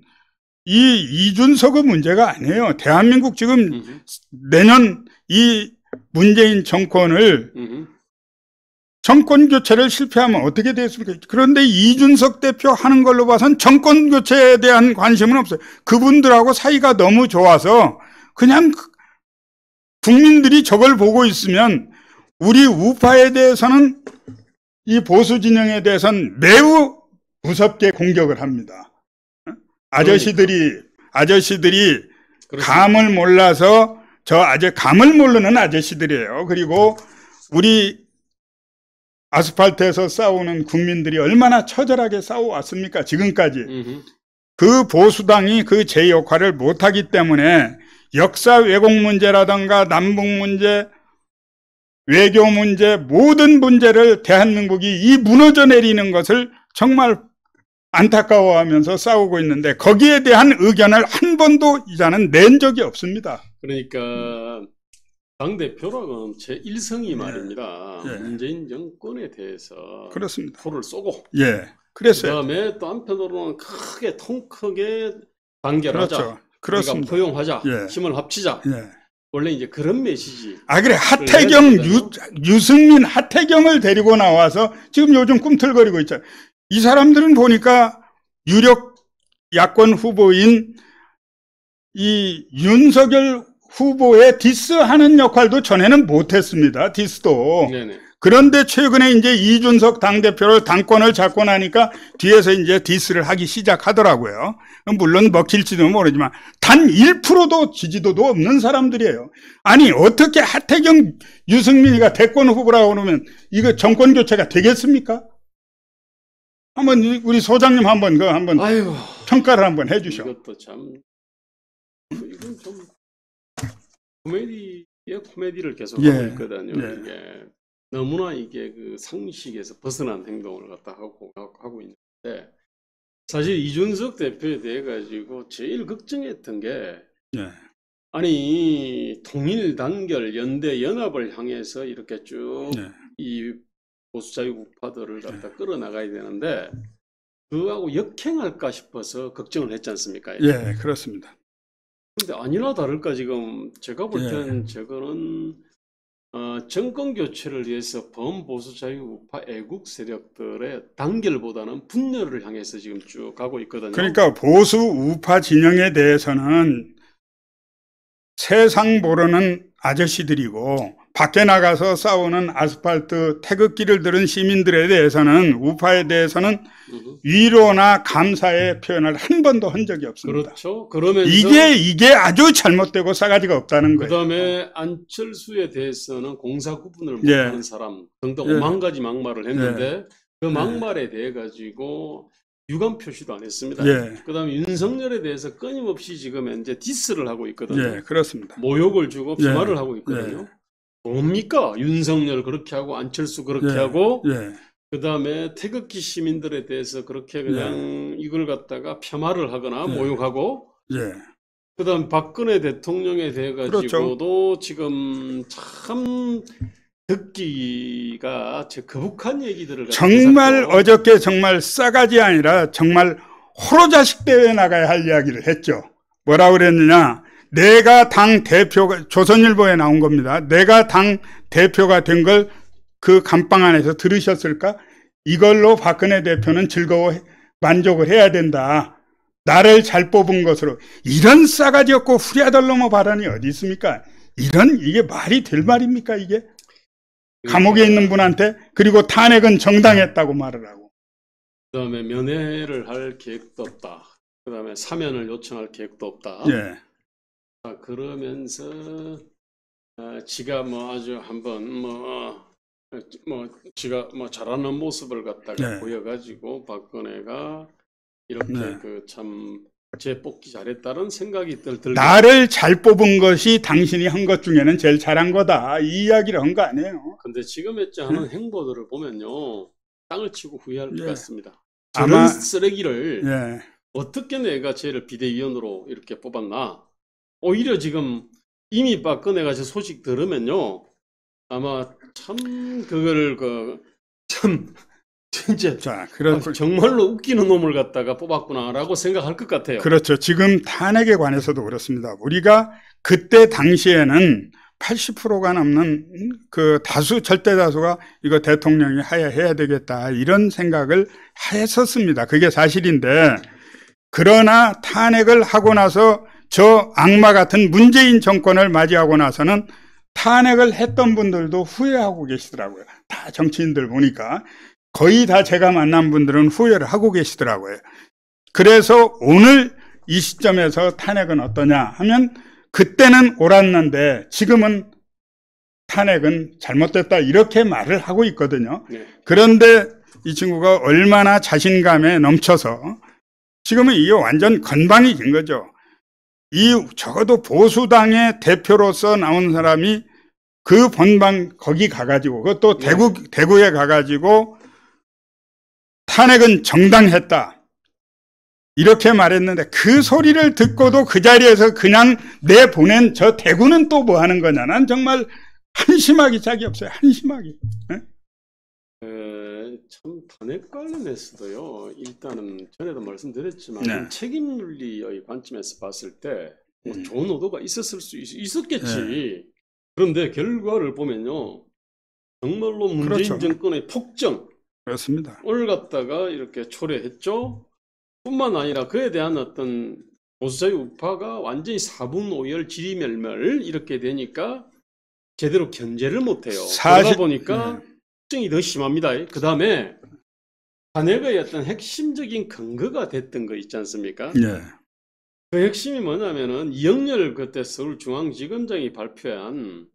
이준석의 문제가 아니에요. 대한민국 지금 내년 이 문재인 정권을 정권 교체를 실패하면 어떻게 되겠습니까? 그런데 이준석 대표 하는 걸로 봐선 정권 교체에 대한 관심은 없어요. 그분들하고 사이가 너무 좋아서 그냥 국민들이 저걸 보고 있으면 우리 우파에 대해서는 이 보수 진영에 대해서는 매우 무섭게 공격을 합니다. 아저씨들이 감을 몰라서 감을 모르는 아저씨들이에요. 그리고 우리 아스팔트에서 싸우는 국민들이 얼마나 처절하게 싸워왔습니까? 지금까지. 그 보수당이 그 제 역할을 못하기 때문에 역사 왜곡 문제라든가 남북 문제, 외교 문제, 모든 문제를 대한민국이 이 무너져 내리는 것을 정말 안타까워하면서 싸우고 있는데 거기에 대한 의견을 한 번도 이자는 낸 적이 없습니다. 그러니까 당대표라고는 제1성이 말입니다. 문재인 정권에 대해서 그렇습니다. 포를 쏘고 그랬어요. 그다음에 또 한편으로는 통 크게 단결하자. 그렇죠. 우리가 포용하자. 힘을 합치자. 원래 이제 그런 메시지. 그래 하태경, 유승민, 하태경을 데리고 나와서 지금 요즘 꿈틀거리고 있잖아요. 이 사람들은 보니까 유력 야권 후보인 이 윤석열 후보의 디스하는 역할도 전에는 못했습니다. 디스도. 그런데 최근에 이제 이준석 당대표를 당권을 잡고 나니까 뒤에서 이제 디스를 하기 시작하더라고요. 물론 먹힐지도 모르지만 단 1%도 지지도도 없는 사람들이에요. 아니 어떻게 하태경, 유승민이가 대권 후보라고 그러면 이거 정권 교체가 되겠습니까? 한번 우리 소장님 한번 평가를 한번 해주셔. 이것도 참 이건 좀 코미디를 계속 하고 있거든요. 이게 너무나 이게 그 상식에서 벗어난 행동을 갖다 하고 있는데 사실 이준석 대표에 대해 가지고 제일 걱정했던 게 아니 통일 단결 연대 연합을 향해서 이렇게 쭉 이 보수자유우파들을 갖다 끌어나가야 되는데 그거하고 역행할까 싶어서 걱정을 했지 않습니까? 그렇습니다. 근데 아니나 다를까 지금 제가 볼 때는 저거는 정권 교체를 위해서 범보수 자유우파 애국 세력들의 단결보다는 분열을 향해서 지금 쭉 가고 있거든요. 그러니까 보수 우파 진영에 대해서는 세상 모르는 아저씨들이고 밖에 나가서 싸우는 아스팔트 태극기를 들은 시민들에 대해서는 우파에 대해서는 위로나 감사의 표현을 한 번도 한 적이 없습니다. 그렇죠. 그러면서 이게 아주 잘못되고 싸가지가 없다는 거예요. 그다음에 안철수에 대해서는 공사 구분을 못하는 사람 등등 5만 가지 막말을 했는데 그 막말에 대해 가지고 유감 표시도 안 했습니다. 예. 그다음에 윤석열에 대해서 끊임없이 지금 현재 디스를 하고 있거든요. 예, 그렇습니다. 모욕을 주고 폄하를 예. 하고 있거든요. 예. 뭡니까? 윤석열 그렇게 하고 안철수 그렇게 예. 하고 예. 그다음에 태극기 시민들에 대해서 그렇게 그냥 이걸 갖다가 폄하를 하거나 예. 모욕하고 예. 그다음 박근혜 대통령에 대해 가지고도 그렇죠. 지금 참 듣기가 거북한 얘기들을 정말 계속해서 어저께 정말 싸가지 아니라 정말 호로자식 대회에 나가야 할 이야기를 했죠. 뭐라고 그랬느냐. 내가 당 대표가, 조선일보에 나온 겁니다. 내가 당 대표가 된 걸 그 감방 안에서 들으셨을까? 이걸로 박근혜 대표는 즐거워 만족을 해야 된다. 나를 잘 뽑은 것으로. 이런 싸가지 없고 후리아덜로머 발언이 어디 있습니까? 이게 말이 될 말입니까 이게? 감옥에 있는 분한테. 그리고 탄핵은 정당했다고 말을 하고. 그다음에 면회를 할 계획도 없다. 그다음에 사면을 요청할 계획도 없다. 예. 그러면서 지가 뭐 아주 한번 지가 뭐 잘하는 모습을 갖다가 네. 보여가지고 박근혜가 이렇게 네. 그 참 재뽑기 잘했다는 생각이 들고 나를 잘 뽑은 것이 당신이 한 것 중에는 제일 잘한 거다. 이 이야기를 한 거 아니에요. 근데 지금 현재 하는 행보들을 보면요 땅을 치고 후회할 것 예. 같습니다. 저런 아마 쓰레기를 예. 어떻게 내가 쟤를 비대위원으로 이렇게 뽑았나? 오히려 지금 이미 박근혜가 저 소식 들으면요 아마 참 그거를 참 진짜 자, 정말로 웃기는 놈을 갖다가 뽑았구나라고 생각할 것 같아요. 그렇죠. 지금 탄핵에 관해서도 그렇습니다. 우리가 그때 당시에는 80%가 넘는 그 다수, 절대 다수가 이거 대통령이 해야 되겠다. 이런 생각을 했었습니다. 그게 사실인데, 그러나 탄핵을 하고 나서 저 악마 같은 문재인 정권을 맞이하고 나서는 탄핵을 했던 분들도 후회하고 계시더라고요. 다 정치인들 보니까. 거의 다 제가 만난 분들은 후회를 하고 계시더라고요. 그래서 오늘 이 시점에서 탄핵은 어떠냐 하면 그때는 옳았는데 지금은 탄핵은 잘못됐다 이렇게 말을 하고 있거든요. 네. 그런데 이 친구가 얼마나 자신감에 넘쳐서 지금은 이게 완전 건방이진 거죠. 적어도 보수당의 대표로서 나온 사람이 그 본방 거기 가가지고 그것도 대구에 가가지고 탄핵은 정당했다 이렇게 말했는데 그 소리를 듣고도 그 자리에서 그냥 내보낸 저 대구는 또 뭐 하는 거냐. 난 정말 한심하기 짝이 없어요. 한심하기. 네? 참 탄핵 관련해서도요. 일단은 전에도 말씀드렸지만 네. 책임윤리의 관점에서 봤을 때 뭐 좋은 의도가 있었을 수 있었겠지. 네. 그런데 결과를 보면요. 정말로 문재인 그렇죠. 정권의 폭정 그렇습니다. 을 갖다가 이렇게 초래했죠. 뿐만 아니라 그에 대한 어떤 보수자의 우파가 완전히 사분오열 지리멸멸 이렇게 되니까 제대로 견제를 못해요. 그러다 보니까 폭정이 더 심합니다. 그 다음에 탄핵의 어떤 핵심적인 근거가 됐던 거 있지 않습니까? 네. 그 핵심이 뭐냐면은 이영렬 그때 서울중앙지검장이 발표한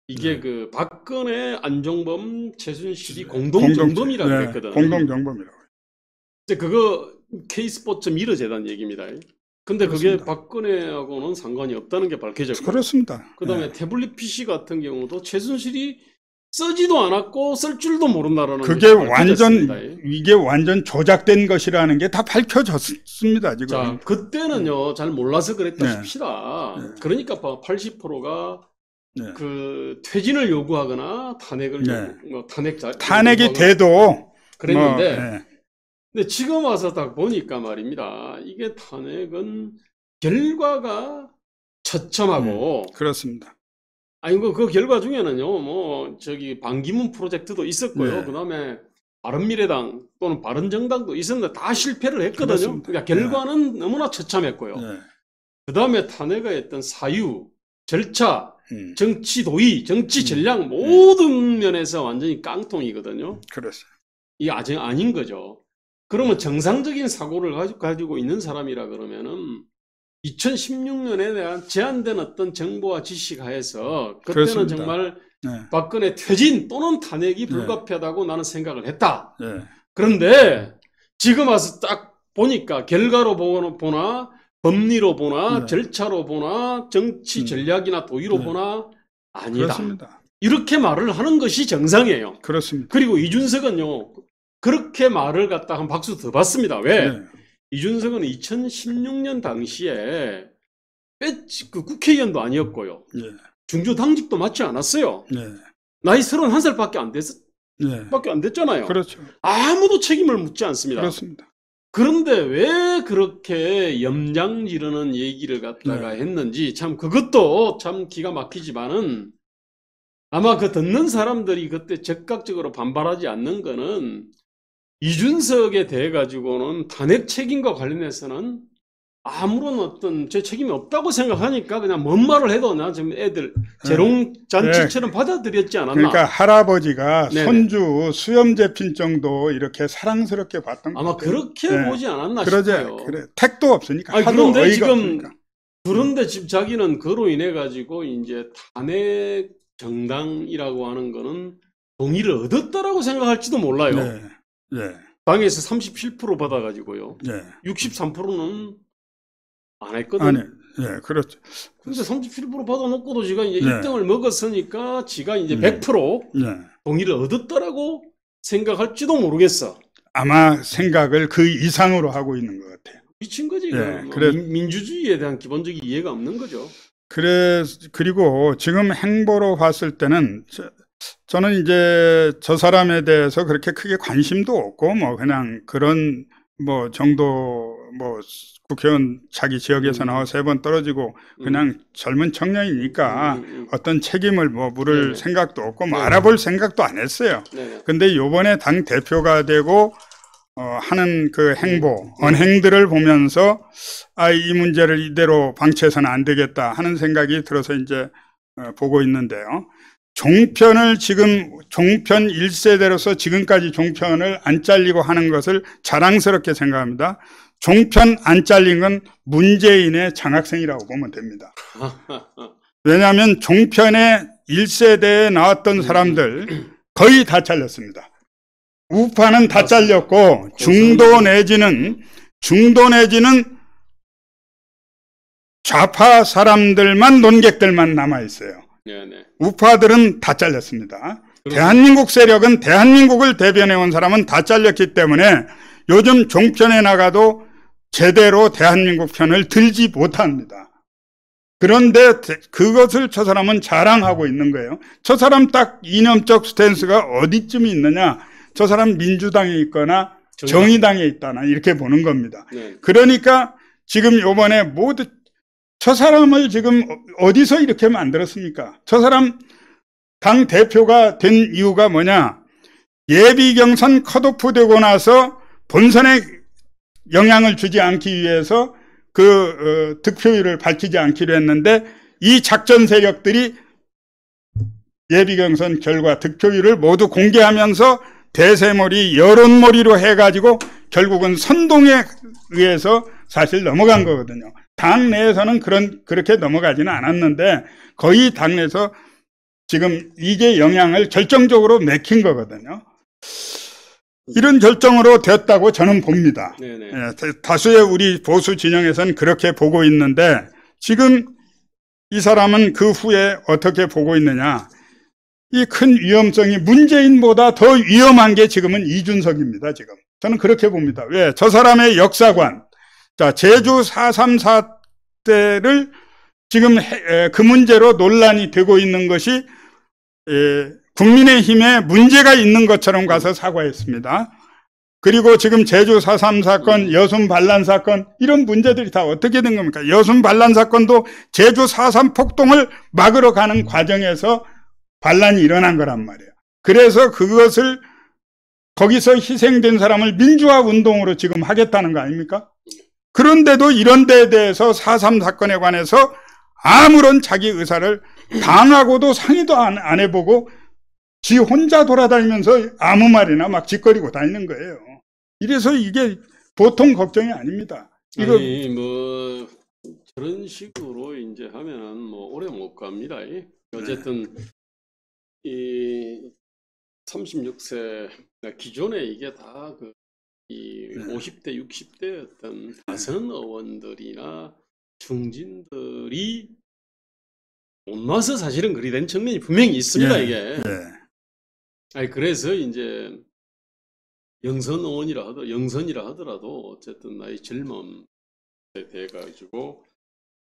이게 그 박근혜, 안종범, 최순실이 공동정범이라고 했거든. 공동정범이라고. 근데 그거 K스포츠 미르재단 얘기입니다. 근데 그렇습니다. 그게 박근혜하고는 상관이 없다는 게 밝혀졌고. 그렇습니다. 그다음에 네. 태블릿 PC 같은 경우도 최순실이 쓰지도 않았고 쓸 줄도 모른다라는 그게 이게 완전 조작된 것이라는 게 다 밝혀졌습니다. 지금. 자, 그때는요 잘 몰라서 그랬다 네. 칩시다. 네. 그러니까 80%가 네. 그 퇴진을 요구하거나 탄핵을 네. 탄핵이 돼도 그랬는데 네. 근데 지금 와서 딱 보니까 말입니다. 이게 탄핵은 결과가 처참하고 그렇습니다. 아니 그 결과 중에는요 반기문 프로젝트도 있었고요. 네. 그다음에 바른미래당 또는 바른정당도 있었는데 다 실패를 했거든요. 그렇습니다. 그러니까 결과는 너무나 처참했고요. 네. 그다음에 탄핵에 했던 사유, 절차, 정치 도의, 정치 전략 모든 면에서 완전히 깡통이거든요. 그렇습니다. 이게 아닌 거죠. 그러면 정상적인 사고를 가지고 있는 사람이라 그러면은 2016년에 대한 제한된 어떤 정보와 지식 하에서 그때는 그렇습니다. 정말 네. 박근혜 퇴진 또는 탄핵이 불가피하다고 나는 생각을 했다. 네. 그런데 지금 와서 딱 보니까 결과로 보나 법리로 보나 네. 절차로 보나 정치 전략이나 도의로 네. 보나 아니다. 그렇습니다. 이렇게 말을 하는 것이 정상이에요. 그렇습니다. 그리고 이준석은요, 그렇게 말을 갖다 한 박수 더 받습니다. 왜? 네. 이준석은 2016년 당시에 그 국회의원도 아니었고요. 네. 중주 당직도 맡지 않았어요. 네. 나이 31살밖에 네. 안 됐잖아요. 그렇죠. 아무도 책임을 묻지 않습니다. 그렇습니다. 그런데 왜 그렇게 염장 지르는 얘기를 갖다가 네. 했는지 참 그것도 참 기가 막히지만은 아마 그 듣는 사람들이 그때 적극적으로 반발하지 않는 거는 이준석에 대해 가지고는 탄핵 책임과 관련해서는 아무런 어떤 제 책임이 없다고 생각하니까 그냥 뭔 말을 해도 나 지금 애들 재롱잔치처럼 받아들였지 않았나. 그러니까 할아버지가 네네. 손주 수염 잡힌 정도 이렇게 사랑스럽게 봤던 아마 것 같아요. 그렇게 네. 보지 않았나 그러지. 싶어요. 그래. 택도 없으니까. 아니, 하도 그런데 어이가 지금 없으니까. 그런데 지금 자기는 그로 인해 가지고 이제 탄핵 정당이라고 하는 거는 동의를 얻었다라고 생각할지도 몰라요. 네. 네. 당에서 37% 받아가지고요. 네. 63%는 안 했거든. 아니, 예, 그렇죠. 근데 37% 받아놓고도 지가 이제 네. 1등을 먹었으니까 지가 이제 네. 100% 네. 동의를 얻었다라고 생각할지도 모르겠어. 아마 생각을 그 이상으로 하고 있는 것 같아요. 미친 거지. 네, 뭐 그래- 민주주의에 대한 기본적인 이해가 없는 거죠. 그리고 지금 행보로 봤을 때는 저는 이제 저 사람에 대해서 그렇게 크게 관심도 없고 뭐 그냥 그런 뭐 정도 뭐 국회의원 자기 지역에서 나와 3번 떨어지고 그냥 젊은 청년이니까 어떤 책임을 뭐 물을 네네. 생각도 없고 뭐 네네. 알아볼 생각도 안 했어요. 네. 근데 요번에 당 대표가 되고 하는 그 행보, 언행들을 보면서 이 문제를 이대로 방치해서는 안 되겠다 하는 생각이 들어서 이제 보고 있는데요. 종편을 지금 종편 1세대로서 지금까지 종편을 안 잘리고 하는 것을 자랑스럽게 생각합니다. 종편 안 잘린 건 문재인의 장학생이라고 보면 됩니다. 왜냐하면 종편의 1세대에 나왔던 사람들 거의 다 잘렸습니다. 우파는 다 잘렸고 중도 내지는 좌파 사람들만 논객들만 남아있어요. 네네. 우파들은 다 잘렸습니다. 대한민국 세력은 대한민국을 대변해온 사람은 다 잘렸기 때문에 요즘 종편에 나가도 제대로 대한민국 편을 들지 못합니다. 그런데 그것을 저 사람은 자랑하고 있는 거예요. 저 사람 딱 이념적 스탠스가 어디쯤 있느냐. 저 사람 민주당에 있거나 정의당에 있다나 이렇게 보는 겁니다. 네. 그러니까 지금 요번에 저 사람을 지금 어디서 이렇게 만들었습니까? 저 사람 당 대표가 된 이유가 뭐냐? 예비 경선 컷오프 되고 나서 본선에 영향을 주지 않기 위해서 득표율을 밝히지 않기로 했는데 이 작전 세력들이 예비 경선 결과 득표율을 모두 공개하면서 대세몰이 여론몰이로 해가지고 결국은 선동에 의해서 사실 넘어간 거거든요. 당 내에서는 그렇게 넘어가지는 않았는데 거의 당 내에서 지금 이게 영향을 결정적으로 맥힌 거거든요. 이런 결정으로 됐다고 저는 봅니다. 네네. 다수의 우리 보수 진영에서는 그렇게 보고 있는데 지금 이 사람은 그 후에 어떻게 보고 있느냐. 이 큰 위험성이 문재인보다 더 위험한 게 지금은 이준석입니다. 지금 저는 그렇게 봅니다. 왜? 저 사람의 역사관, 자 제주 4.3 사태를 지금 그 문제로 논란이 되고 있는 것이 국민의힘에 문제가 있는 것처럼 가서 사과했습니다. 그리고 지금 제주 4.3 사건, 여순 반란 사건 이런 문제들이 다 어떻게 된 겁니까? 여순 반란 사건도 제주 4.3 폭동을 막으러 가는 과정에서 반란이 일어난 거란 말이에요. 그래서 그것을 거기서 희생된 사람을 민주화 운동으로 지금 하겠다는 거 아닙니까? 그런데도 이런 데에 대해서 4.3 사건에 관해서 아무런 자기 의사를 당하고도 상의도 안 해보고 지 혼자 돌아다니면서 아무 말이나 막 짓거리고 다니는 거예요. 이래서 이게 보통 걱정이 아닙니다. 아니 뭐 저런 식으로 이제 하면은 뭐 오래 못 갑니다. 어쨌든 이 36세 기존에 이게 다 이 네. 50대, 60대 어떤 다선 의원들이나 중진들이 못 나서 사실은 그리 된 측면이 분명히 있습니다, 예, 이게. 예. 아니, 그래서 이제 영선이라 하더라도 어쨌든 나이 젊음에 대해 가지고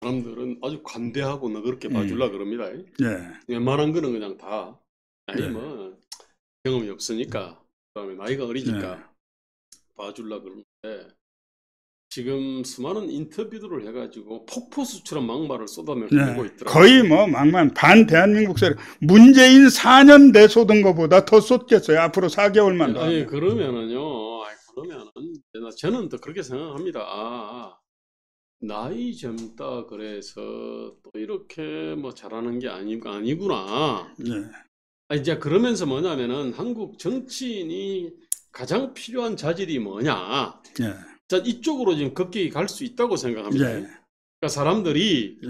사람들은 아주 관대하고 너그럽게 봐주려 그럽니다. 예. 웬만한 거는 그냥 다 아니 네. 뭐 경험이 없으니까 그다음에 나이가 어리니까 네. 봐주려 그러는데 지금 수많은 인터뷰들을 해가지고 폭포수처럼 막말을 쏟아내고 네. 있더라고요. 거의 뭐 막만 반 대한민국 세력 문재인 4년 내쏟은 것보다 더 쏟겠어요. 앞으로 4개월만 더. 아니 그러면은요. 그러면은 저는 또 그렇게 생각합니다. 나이 젊다 그래서 또 이렇게 뭐 잘하는 게 아니구나. 예. 이제 그러면서 뭐냐면은 한국 정치인이 가장 필요한 자질이 뭐냐. 예. 자, 이쪽으로 지금 급격히 갈 수 있다고 생각합니다. 예. 그러니까 사람들이 예.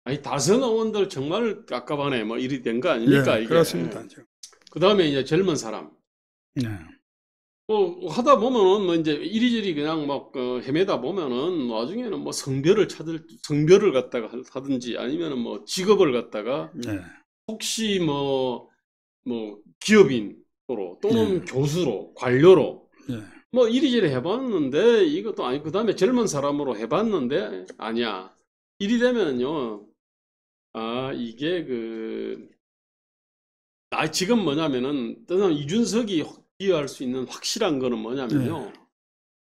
아니 다선 의원들 정말 깝깝하네 뭐 이리 된 거 아닙니까? 예. 이게. 그렇습니다. 그 다음에 이제 젊은 사람. 예. 뭐 하다 보면은 뭐 이제 이리저리 그냥 막 헤매다 보면은 나중에는 뭐 성별을 갖다가 하든지 아니면은 뭐 직업을 갖다가 예. 혹시 뭐 기업인으로 또는 교수로 관료로 예. 뭐 이리저리 해봤는데 이것도 아니 그 다음에 젊은 사람으로 해봤는데 아니야. 이리 되면은요. 이게 지금 뭐냐면은 이준석이 기여할 수 있는 확실한 거는 뭐냐면요.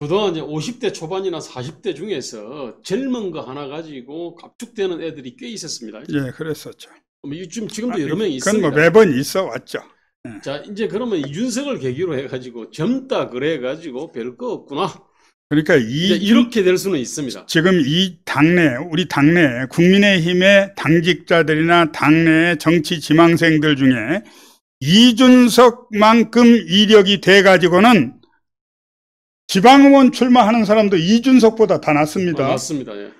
그동안 이제 50대 초반이나 40대 중에서 젊은 거 하나 가지고 갑축되는 애들이 꽤 있었습니다. 예, 그랬었죠. 지금도 여러 명이 그건 있습니다. 뭐 매번 있어 왔죠. 자, 이제 그러면 이준석을 계기로 해가지고 젊다 그래가지고 별거 없구나. 그러니까 이렇게 될 수는 있습니다. 지금 우리 당내 국민의힘의 당직자들이나 당내 정치 지망생들 중에 이준석만큼 이력이 돼가지고는 지방의원 출마하는 사람도 이준석보다 다 낫습니다. 맞습니다. 예.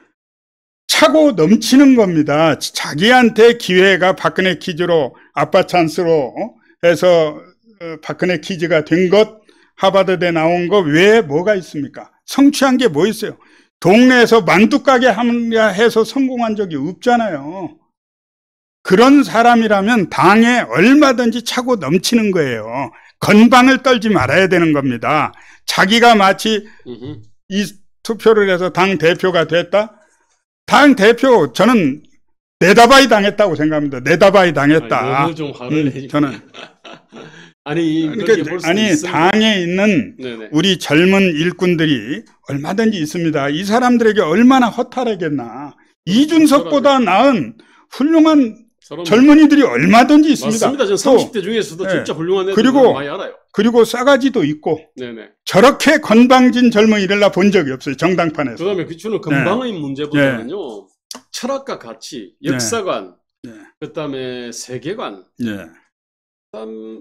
차고 넘치는 겁니다. 자기한테 기회가 박근혜 퀴즈로 아빠 찬스로 해서 박근혜 퀴즈가 된 것, 하버드대 나온 거 외에 뭐가 있습니까? 성취한 게 뭐 있어요? 동네에서 만두가게 해서 성공한 적이 없잖아요. 그런 사람이라면 당에 얼마든지 차고 넘치는 거예요. 건방을 떨지 말아야 되는 겁니다. 자기가 마치 이 투표를 해서 당 대표가 됐다? 당 대표 저는 내다바이 당했다고 생각합니다. 내다바이 당했다. 너무 좀 화를 내지. 저는 그러니까 당에 있는 네네. 우리 젊은 일꾼들이 얼마든지 있습니다. 이 사람들에게 얼마나 허탈하겠나. 이준석보다 나은 훌륭한 젊은이들이 얼마든지 있습니다. 맞습니다. 저 30대 중에서도 진짜 훌륭한 애들 많이 알아요. 그리고 싸가지도 있고 네네. 저렇게 건방진 젊은이를 나 본 적이 없어요. 정당판에서. 그다음에 저는 건방의 문제보다는요. 철학과 가치, 역사관, 그다음에 세계관,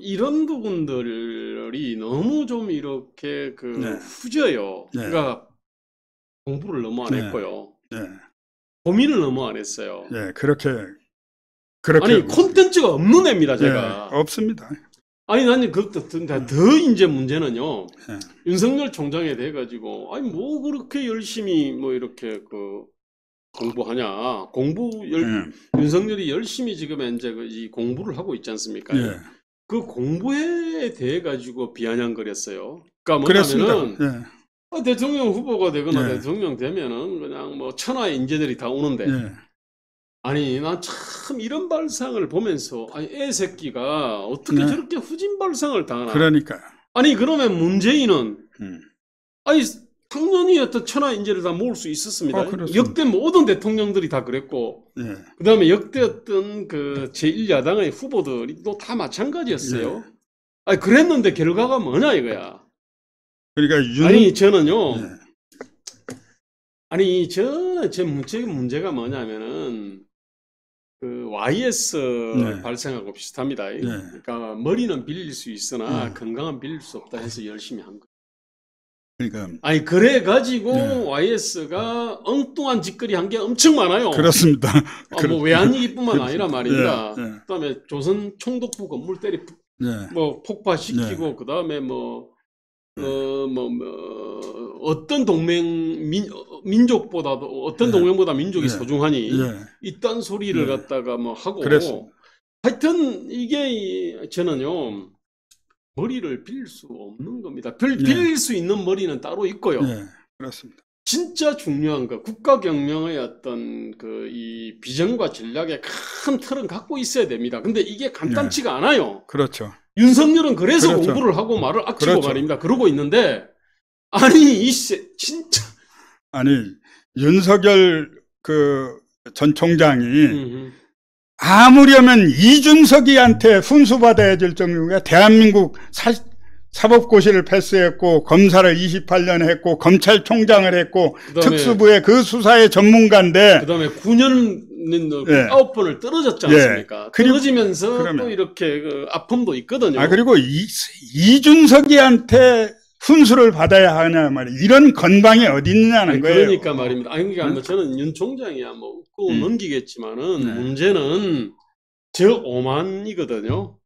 이런 부분들이 너무 좀 이렇게 후져요. 그러니까 공부를 너무 안 했고요. 고민을 너무 안 했어요. 그렇게 아니 콘텐츠가 없는 애입니다, 제가. 없습니다. 아니 나는 더 이제 문제는요. 윤석열 총장에 대해 가지고 아니 뭐 그렇게 열심히 뭐 이렇게 공부하냐. 윤석열이 열심히 지금 이제 이 공부를 하고 있지 않습니까? 그 공부에 대해 가지고 비아냥거렸어요. 그러니까 뭐냐면은 대통령 후보가 되거나 대통령 되면은 그냥 뭐 천하의 인재들이 다 오는데 아니 난 참 이런 발상을 보면서 아니 애 새끼가 어떻게 저렇게 후진 발상을 당하나. 그러니까요. 아니 그러면 문재인은 아니 당연히 어떤 천하 인재를 다 모을 수 있었습니다. 역대 모든 대통령들이 다 그랬고 그 다음에 역대 어떤 제1야당의 후보들이 또 다 마찬가지였어요. 아니 그랬는데 결과가 뭐냐 이거야. 그러니까 아니 저는요. 아니 저는 제 문제가 뭐냐면은 YS 발생하고 비슷합니다. 그러니까 머리는 빌릴 수 있으나 건강은 빌릴 수 없다 해서 열심히 한 거. 그러니까 아니 그래 가지고 YS가 엉뚱한 짓거리 한 게 엄청 많아요. 그렇습니다. 뭐 외환위기뿐만 아니라 말입니다. 그다음에 조선 총독부 건물 뭐 폭파시키고 그다음에 뭐 어떤 민족보다도 어떤 동맹보다 민족이 소중하니 이딴 소리를 갖다가 뭐 하고 그랬습니다. 하여튼 이게 저는요 머리를 빌릴 수 없는 겁니다. 빌릴 수 있는 머리는 따로 있고요. 그렇습니다. 진짜 중요한 거 국가 경영의 어떤 이 비전과 전략의 큰 틀은 갖고 있어야 됩니다. 근데 이게 간단치가 않아요. 그렇죠. 윤석열은 그래서 공부를 하고 말을 악치고 말입니다. 그러고 있는데 아니 진짜 아니 윤석열 전 총장이 아무려면 이준석이한테 훈수받아야 될 정도가 대한민국 사법고시를 패스했고 검사를 28년 했고 검찰총장을 했고 특수부의 그 수사의 전문가인데 그다음에 9년 9번을 떨어졌지 않습니까? 떨어지면서 또 이렇게 아픔도 있거든요. 그리고 이준석이한테 훈수를 받아야 하냐 말이에요. 이런 건방이 어디 있냐는 거예요. 그러니까 말입니다. 그러니까 저는 윤 총장이야 뭐 웃고 넘기겠지만은 문제는 저 오만이거든요.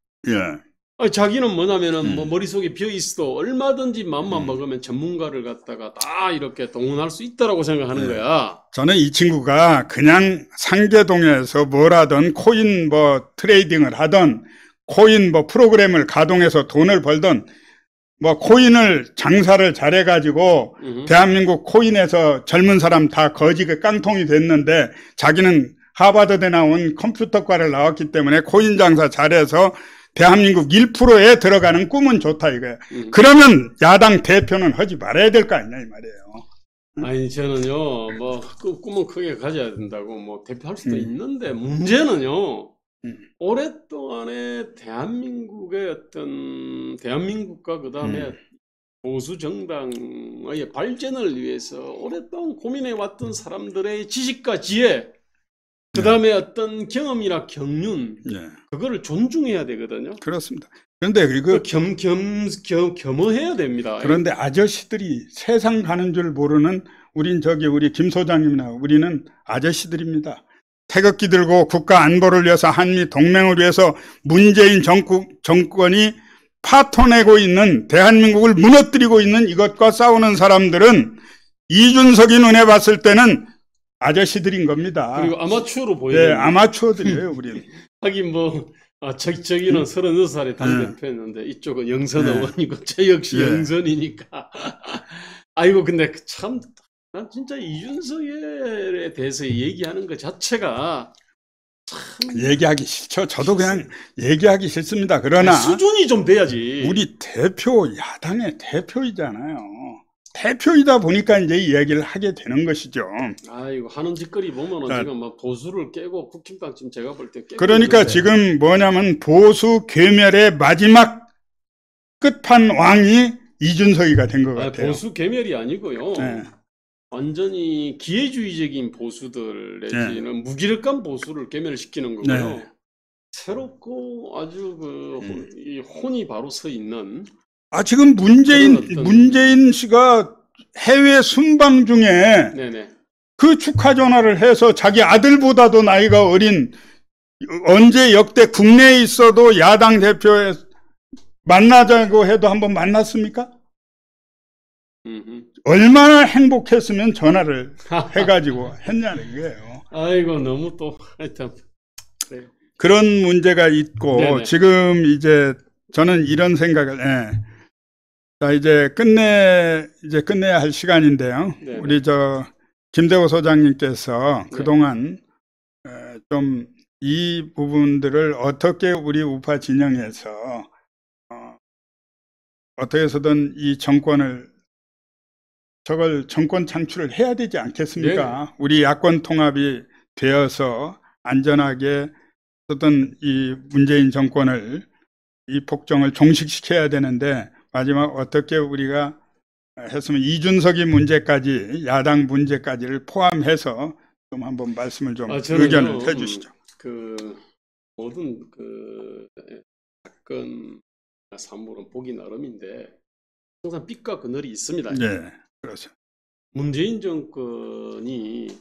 자기는 뭐냐면은 뭐 머릿속에 비어 있어도 얼마든지 마음만 먹으면 전문가를 갖다가 다 이렇게 동원할 수 있다라고 생각하는 거야. 저는 이 친구가 그냥 상계동에서 뭘 하든 코인 트레이딩을 하든 코인 프로그램을 가동해서 돈을 벌든 코인을 장사를 잘해가지고 대한민국 코인에서 젊은 사람 다 거지가 깡통이 됐는데 자기는 하버드대 나온 컴퓨터과를 나왔기 때문에 코인 장사 잘해서 대한민국 1%에 들어가는 꿈은 좋다 이거예요. 그러면 야당 대표는 하지 말아야 될 거 아니냐 이 말이에요. 아니 저는요 꿈은 크게 가져야 된다고 대표할 수도 있는데 문제는요 오랫동안에 대한민국의 대한민국과 그 다음에 보수 정당의 발전을 위해서 오랫동안 고민해왔던 사람들의 지식과 지혜 그 다음에 어떤 경험이나 경륜 그거를 존중해야 되거든요. 그렇습니다. 그런데 겸허해야 됩니다. 그런데 아저씨들이 세상 가는 줄 모르는 우리 김 소장님이나 우리는 아저씨들입니다. 태극기 들고 국가 안보를 위해서 한미 동맹을 위해서 문재인 정권이 파토내고 있는 대한민국을 무너뜨리고 있는 이것과 싸우는 사람들은 이준석이 눈에 봤을 때는 아저씨들인 겁니다. 그리고 아마추어로 보여요. 아마추어들이에요, 우리는. 하긴 저기는 36살에 당대표였는데 이쪽은 영선 의원이고 저 역시 영선이니까. 아이고 근데 참 난 진짜 이준석에 대해서 얘기하는 것 자체가 참 얘기하기 싫죠. 저도 그냥 얘기하기 싫습니다. 그러나 수준이 좀 돼야지. 우리 야당의 대표이잖아요. 대표이다 보니까 이제 이 얘기를 하게 되는 것이죠. 아이고 하는 짓거리 보면은 지금 보수를 깨고 국힘당 지금 제가 볼 때 깨고 그러니까 있는데. 지금 뭐냐면 보수 괴멸의 마지막 끝판왕이 이준석이가 된 것 같아요. 보수 괴멸이 아니고요. 완전히 기회주의적인 보수들 내지는 무기력한 보수를 괴멸시키는 거고요. 새롭고 아주 이 혼이 바로 서 있는. 지금 문재인 씨가 해외 순방 중에 그 축하 전화를 해서 자기 아들보다도 나이가 어린 언제 역대 국내에 있어도 야당 대표에 만나자고 해도 한번 만났습니까? 얼마나 행복했으면 전화를 해가지고 했냐는 거예요. 아이고 너무 또 하여튼 그런 문제가 있고 지금 이제 저는 이런 생각을 자 이제 끝내야 할 시간인데요. 우리 김대호 소장님께서 그동안 좀 이 부분들을 어떻게 우리 우파 진영에서 어떻게 해서든 이 정권 창출을 해야 되지 않겠습니까? 우리 야권 통합이 되어서 안전하게 어떤 이 문재인 정권을 이 폭정을 종식시켜야 되는데 마지막 어떻게 우리가 했으면 이준석이 문제까지 야당 문제까지를 포함해서 좀 한번 말씀을 좀 의견을 해주시죠. 모든 사건 사물은 보기 나름인데 항상 빛과 그늘이 있습니다. 네, 그렇죠. 문재인 정권이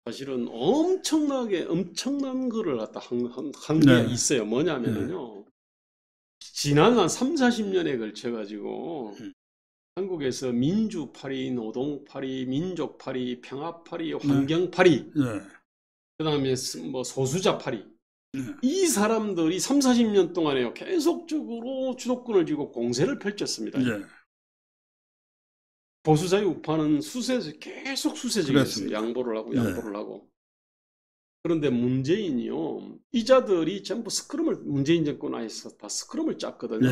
사실은 엄청난 거를 갖다 한 게 있어요. 뭐냐면요. 지난 한 3, 40년에 걸쳐가지고 한국에서 민주파리, 노동파리, 민족파리, 평화파리, 환경파리, 그 다음에 뭐 소수자파리, 이 사람들이 3, 40년 동안에요 계속적으로 주도권을 쥐고 공세를 펼쳤습니다. 보수자의 우파는 계속 수세적이었어요. 양보를 하고. 그런데 문재인이요, 이자들이 전부 문재인 정권 안에서 다 스크럼을 짰거든요.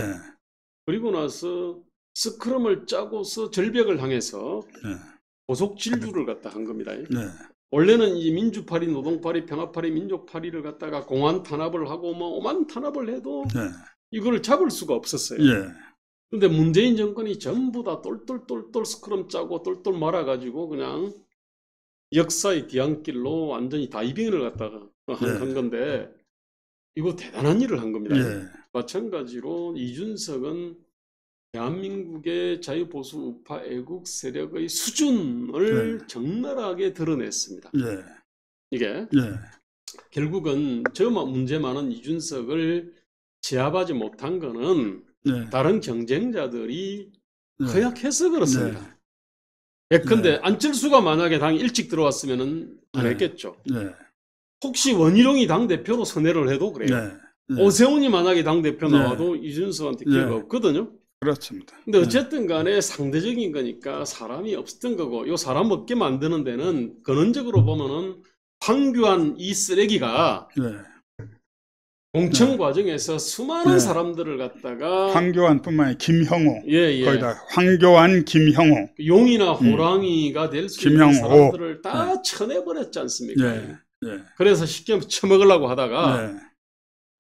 그리고 나서 스크럼을 짜고서 절벽을 향해서 고속 질주를 갖다 한 겁니다. 원래는 이 민주파리, 노동파리, 평화파리, 민족파리를 갖다가 공안 탄압을 하고 뭐 오만 탄압을 해도 이거를 잡을 수가 없었어요. 그런데 문재인 정권이 전부 다 똘똘똘똘 스크럼 짜고 똘똘 말아가지고 그냥 역사의 뒤안길로 완전히 다이빙을 갖다가 한 건데, 이거 대단한 일을 한 겁니다. 마찬가지로 이준석은 대한민국의 자유보수 우파 애국 세력의 수준을 적나라하게 드러냈습니다. 이게 결국은 저 문제 많은 이준석을 제압하지 못한 거는 다른 경쟁자들이 허약해서 그렇습니다. 예컨대 안철수가 만약에 당에 일찍 들어왔으면 안 했겠죠. 혹시 원희룡이 당대표로 선회를 해도 그래요. 오세훈이 만약에 당대표 나와도 이준석한테 기회가 없거든요. 그렇습니다. 근데 어쨌든 간에 상대적인 거니까 사람이 없었던 거고, 요 사람 없게 만드는 데는 근원적으로 보면은 황교안 이 쓰레기가 공천 과정에서 수많은 사람들을 갖다가 황교안뿐만 아니라 김형호, 거기다 황교안, 김형호, 용이나 호랑이가 될 수 있는 사람들을 다 쳐내버렸지 않습니까? 그래서 쉽게 쳐먹으려고 하다가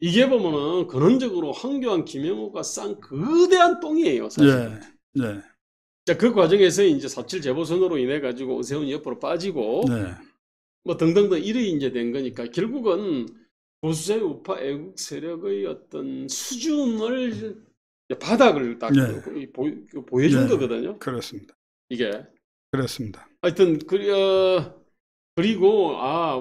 이게 보면은 근원적으로 황교안, 김형호가 싼 거대한 똥이에요, 사실. 자, 그 과정에서 이제 4.7 재보선으로 인해 가지고 오세훈이 옆으로 빠지고 뭐 등등등 일이 이제 된 거니까 결국은 보수자의 우파 애국 세력의 어떤 수준을 바닥을 딱 보여준 거거든요. 그렇습니다. 이게 그렇습니다. 하여튼 그리고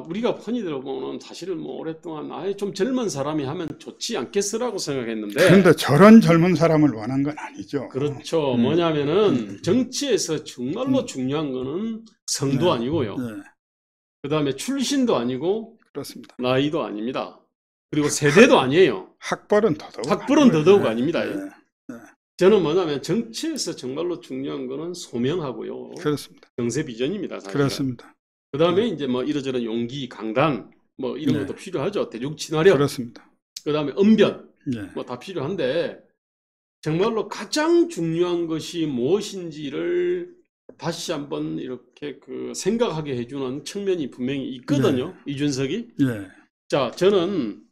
우리가 흔히 들어보면 사실은 뭐 오랫동안 좀 젊은 사람이 하면 좋지 않겠어라고 생각했는데, 그런데 저런 젊은 사람을 원한 건 아니죠. 그렇죠. 뭐냐면은 정치에서 정말로 중요한 거는 성도 아니고요. 그 다음에 출신도 아니고 그렇습니다. 나이도 아닙니다. 그리고 세대도 아니에요. 학벌은 더더욱 아닙니다. 저는 뭐냐면 정치에서 정말로 중요한 거는 소명하고요. 그렇습니다. 정세 비전입니다. 사실은. 그렇습니다. 그 다음에 이제 뭐 이러저런 용기, 강단 뭐 이런 것도 필요하죠. 대중 친화력. 그렇습니다. 그 다음에 언변 뭐 다 필요한데, 정말로 가장 중요한 것이 무엇인지를 다시 한번 이렇게 생각하게 해주는 측면이 분명히 있거든요. 이준석이. 자, 저는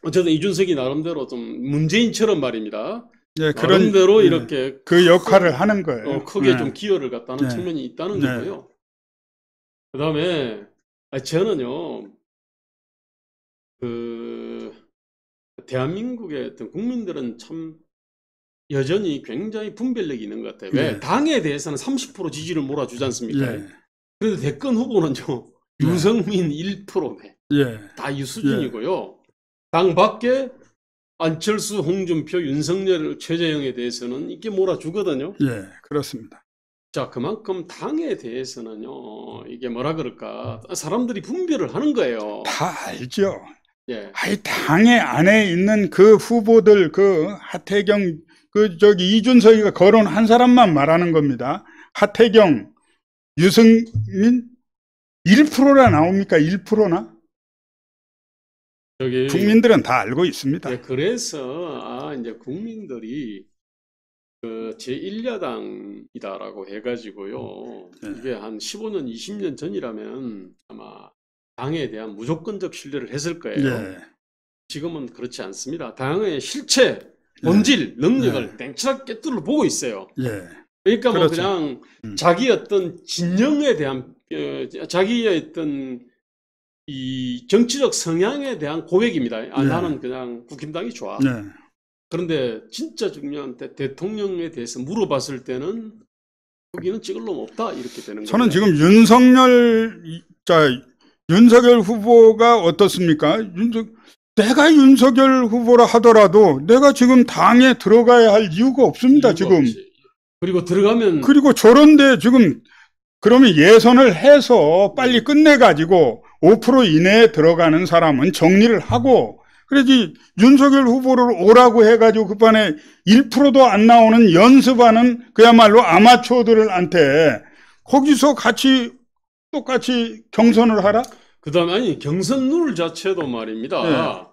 어쨌든 이준석이 나름대로 좀 문재인처럼 말입니다. 나름대로 이렇게 그 역할을 하는 거예요. 크게 좀 기여를 갖다 하는 측면이 있다는 거고요. 그 다음에 저는요, 대한민국의 어떤 국민들은 참 여전히 굉장히 분별력이 있는 것 같아요. 왜? 당에 대해서는 30% 지지를 몰아주지 않습니까? 그래도 대권 후보는요, 유승민 1%네. 다 이 수준이고요. 당 밖에 안철수, 홍준표, 윤석열, 최재형에 대해서는 이게 몰아주거든요. 그렇습니다. 자, 그만큼 당에 대해서는요, 이게 뭐라 그럴까, 사람들이 분별을 하는 거예요. 다 알죠. 당의 안에 있는 그 후보들, 하태경, 이준석이가 거론한 사람만 말하는 겁니다. 하태경, 유승민 1%나 나옵니까? 1%나? 국민들은 다 알고 있습니다. 그래서 이제 국민들이 제1야당이다라고 해가지고요. 이게 한 15년, 20년 전이라면 아마 당에 대한 무조건적 신뢰를 했을 거예요. 지금은 그렇지 않습니다. 당의 실체, 본질, 능력을 땡치락 깨뚫어 보고 있어요. 그러니까 뭐 그냥 자기 어떤 진영에 대한 자기의 어떤 이 정치적 성향에 대한 고백입니다. 나는 그냥 국힘당이 좋아. 그런데 진짜 중요한 대통령에 대해서 물어봤을 때는 거기는 찍을 놈 없다, 이렇게 되는 거예요. 저는 지금 윤석열 후보가 어떻습니까? 내가 윤석열 후보라 하더라도 내가 지금 당에 들어가야 할 이유가 없습니다, 지금. 없지. 그리고 들어가면. 그리고 저런데 지금 그러면 예선을 해서 빨리 끝내가지고 5% 이내에 들어가는 사람은 정리를 하고, 그래야지 윤석열 후보를 오라고 해가지고 그반에 1%도 안 나오는 연습하는 그야말로 아마추어들한테 거기서 같이 똑같이 경선을 하라? 그 다음에 아니 경선 룰 자체도 말입니다.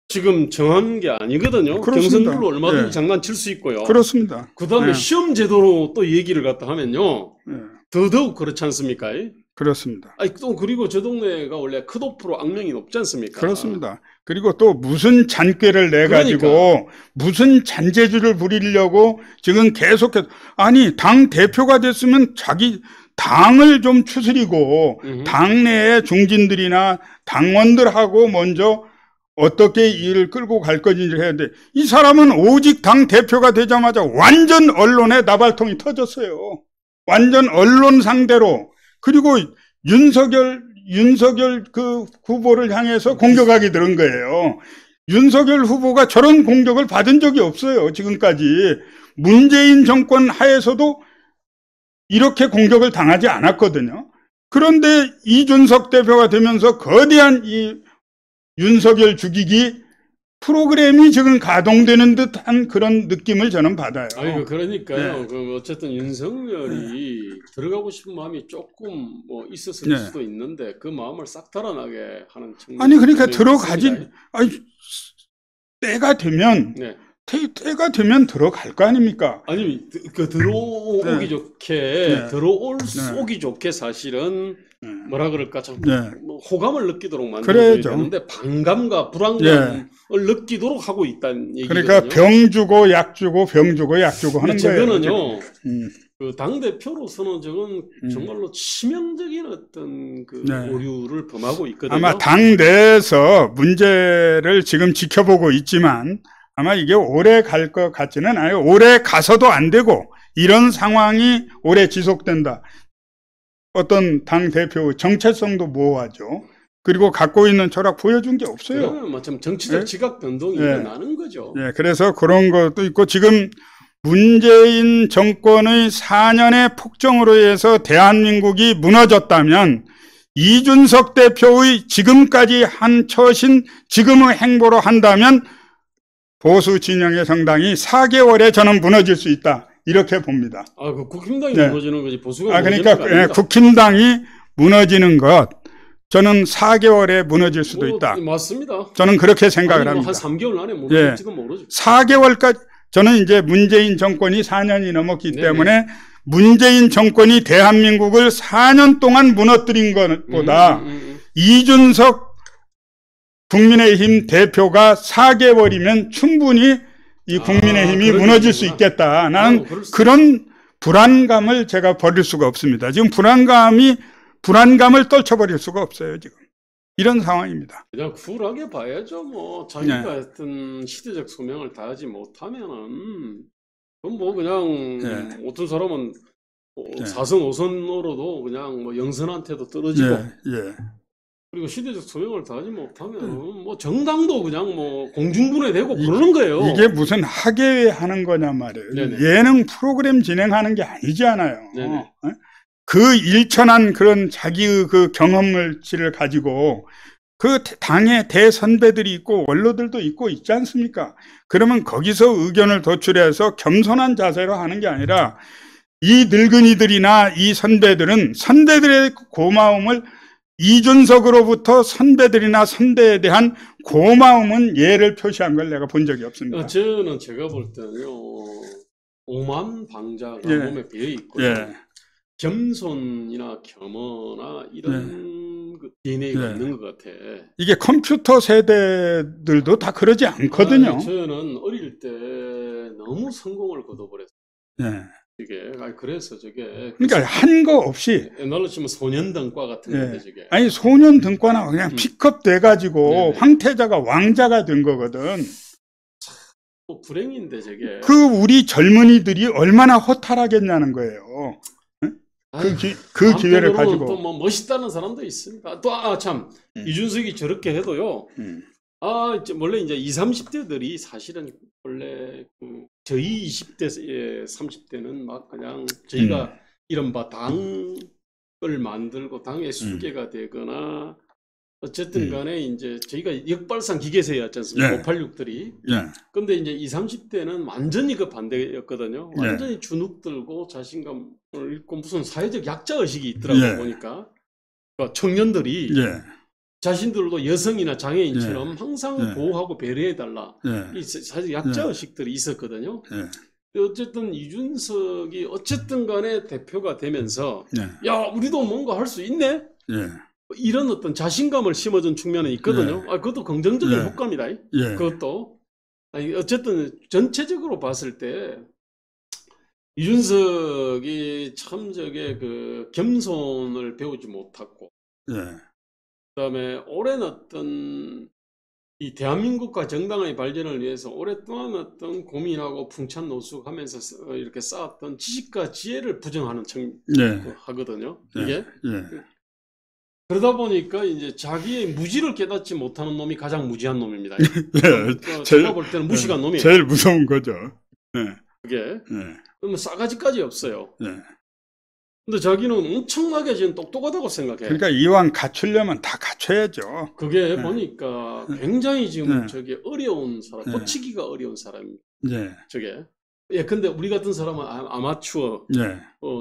지금 정한 게 아니거든요. 그렇습니다. 경선 룰로 얼마든지 장난칠 수 있고요. 그렇습니다. 그 다음에 시험 제도로 또 얘기를 갖다 하면요. 더더욱 그렇지 않습니까? 그렇습니다. 아니 또 그리고 저 동네가 원래 컷오프로 악명이 높지 않습니까? 그렇습니다. 그리고 또 무슨 잔꾀를 내가지고 무슨 잔재주를 부리려고 지금 계속해서, 아니 당 대표가 됐으면 자기 당을 좀 추스리고 당내의 중진들이나 당원들하고 먼저 어떻게 일을 끌고 갈 건지를 해야 돼. 이 사람은 오직 당 대표가 되자마자 완전 언론에 나발통이 터졌어요. 완전 언론 상대로. 그리고 윤석열 그 후보를 향해서 공격하게 들은 거예요. 윤석열 후보가 저런 공격을 받은 적이 없어요, 지금까지. 문재인 정권 하에서도 이렇게 공격을 당하지 않았거든요. 그런데 이준석 대표가 되면서 거대한 이 윤석열 죽이기 프로그램이 지금 가동되는 듯한 그런 느낌을 저는 받아요. 아이고, 그러니까요. 그 어쨌든 윤석열이 들어가고 싶은 마음이 조금 뭐 있었을 수도 있는데 그 마음을 싹 털어나게 하는 측면이. 아니 그러니까 들어가지. 아니, 때가 되면 때가 되면 들어갈 거 아닙니까? 아니 그 들어오기 좋게 들어오기 좋게 사실은 뭐라 그럴까 좀 뭐 호감을 느끼도록 만들어야 되는데 반감과 불안감을 느끼도록 하고 있다는 얘기거든요. 그러니까 병 주고 약 주고 병 주고 약 주고 하는 거예요. 저거는요. 그 당 대표로서는 저건 정말로 치명적인 어떤 그 오류를 범하고 있거든요. 아마 당 내에서 문제를 지금 지켜보고 있지만 아마 이게 오래 갈 것 같지는 않아요. 오래 가서도 안 되고 이런 상황이 오래 지속된다. 어떤 당 대표의 정체성도 모호하죠. 그리고 갖고 있는 철학 보여준 게 없어요. 그러면 마침 정치적 지각 변동이 일어나는 거죠. 그래서 그런 것도 있고, 지금 문재인 정권의 4년의 폭정으로 해서 대한민국이 무너졌다면 이준석 대표의 지금까지 한 처신 지금의 행보로 한다면 보수 진영의 정당이 4개월에 저는 무너질 수 있다, 이렇게 봅니다. 그 국힘당이 무너지는 거지 보수가 무너지는 그러니까 거 아닙니다. 국힘당이 무너지는 것, 저는 4개월에 무너질 수도 있다. 맞습니다. 저는 그렇게 생각을 합니다. 한 3개월 안에 무너질지도 모르죠. 4개월까지, 저는 이제 문재인 정권이 4년이 넘었기 때문에 문재인 정권이 대한민국을 4년 동안 무너뜨린 것보다 이준석 국민의힘 대표가 4개월이면 충분히 이 국민의힘이 무너질 수 있겠다. 나는 그런 불안감을 제가 버릴 수가 없습니다. 지금 불안감을 떨쳐버릴 수가 없어요, 지금. 이런 상황입니다. 그냥 쿨하게 봐야죠. 뭐 자기가 했던 시대적 소명을 다하지 못하면은 그건 뭐 그냥 어떤 사람은 4선 5선으로도 그냥 뭐 영선한테도 떨어지고 그리고 시대적 소명을 다하지 못하면 뭐 정당도 그냥 뭐 공중분해되고 그러는 거예요. 이게 무슨 학예회 하는 거냐 말이에요. 예능 프로그램 진행하는 게 아니잖아요. 그 일천한 그런 자기의 그 경험치를 가지고 그 당의 대선배들이 있고 원로들도 있고 있지 않습니까? 그러면 거기서 의견을 도출해서 겸손한 자세로 하는 게 아니라 이 늙은이들이나 이 선배들은 선배들의 고마움을, 이준석으로부터 선배들이나 선배에 대한 고마움은 예를 표시한 걸 내가 본 적이 없습니다. 저는 제가 볼 때는요, 오만 방자가 몸에 배어 있고요. 겸손이나 겸허나 이런 그 DNA가 있는 것 같아. 이게 컴퓨터 세대들도 다 그러지 않거든요. 저는 어릴 때 너무 성공을 거둬버렸어요. 그래서 저게. 그러니까 한 거 없이. 옛날로 치면 소년등과 같은 건데 저게. 아니, 소년등과나 그냥 픽업 돼가지고 황태자가 왕자가 된 거거든. 또 불행인데 저게. 우리 젊은이들이 얼마나 허탈하겠냐는 거예요. 그 기회를 가지고. 또 뭐 멋있다는 사람도 있습니다. 또 참 이준석이 저렇게 해도요. 원래 이제 20, 30대들이 사실은 원래 저희 20대, 30대는 막 그냥 저희가 이른바 당을 만들고 당의 수계가 되거나 어쨌든 간에 이제 저희가 역발상 기계세였지 않습니까? 예. 586들이. 예. 근데 이제 20, 30대는 완전히 그 반대였거든요. 완전히 주눅 들고 자신감을 잃고 무슨 사회적 약자 의식이 있더라고요, 보니까. 그러니까 청년들이 자신들도 여성이나 장애인처럼 항상 보호하고 배려해달라. 이 사실 약자 의식들이 있었거든요. 어쨌든 이준석이 어쨌든 간에 대표가 되면서 야, 우리도 뭔가 할 수 있네? 이런 어떤 자신감을 심어준 측면이 있거든요. 그것도 긍정적인 효과입니다. 그것도. 어쨌든 전체적으로 봤을 때 이준석이 참 겸손을 배우지 못했고 그다음에 오랜 어떤 이 대한민국과 정당의 발전을 위해서 오랫동안 어떤 고민하고 풍찬노숙하면서 이렇게 쌓았던 지식과 지혜를 부정하는 하거든요. 이게. 그러다 보니까 이제 자기의 무지를 깨닫지 못하는 놈이 가장 무지한 놈입니다. 제가 볼 때는 무식한 놈이에요. 제일 무서운 거죠. 그게. 그러면 싸가지까지 없어요. 근데 자기는 엄청나게 지금 똑똑하다고 생각해. 그러니까 이왕 갖추려면 다 갖춰야죠. 그게 보니까 굉장히 지금 어려운 사람, 고치기가 어려운 사람입니다. 저게. 근데 우리 같은 사람은 아마추어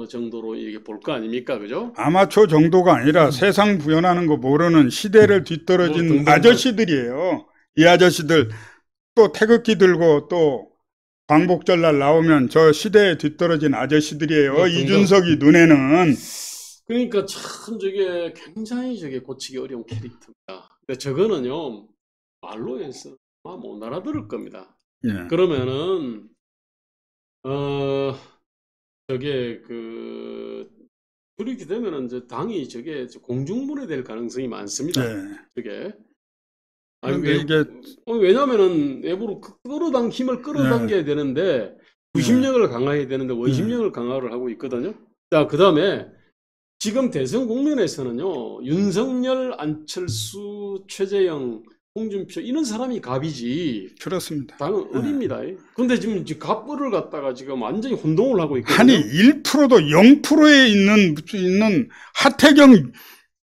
정도로 이게 볼 거 아닙니까? 그죠? 아마추어 정도가 아니라 세상 구현하는 거 모르는 시대를 뒤떨어진 아저씨들이에요. 이 아저씨들 또 태극기 들고 또 광복절날 나오면 저 시대에 뒤떨어진 아저씨들이에요. 이준석이 눈에는. 그러니까 참 굉장히 고치기 어려운 캐릭터입니다. 근데 저거는요, 말로 해서 아마 못 알아들을 겁니다. 그러면은 그렇게 되면은 이제 당이 공중분해될 가능성이 많습니다. 왜냐면은 내부로 힘을 끌어당겨야 되는데 구심력을 강화해야 되는데 원심력을 강화를 하고 있거든요. 자, 그다음에 지금 대선 국면에서는요, 윤석열, 안철수, 최재형, 홍준표 이런 사람이 갑이지. 그렇습니다. 당은 어립니다. 근데 지금 갑을 갖다가 지금 완전히 혼동을 하고 있거든요. 아니 1%도 0%에 있는 하태경,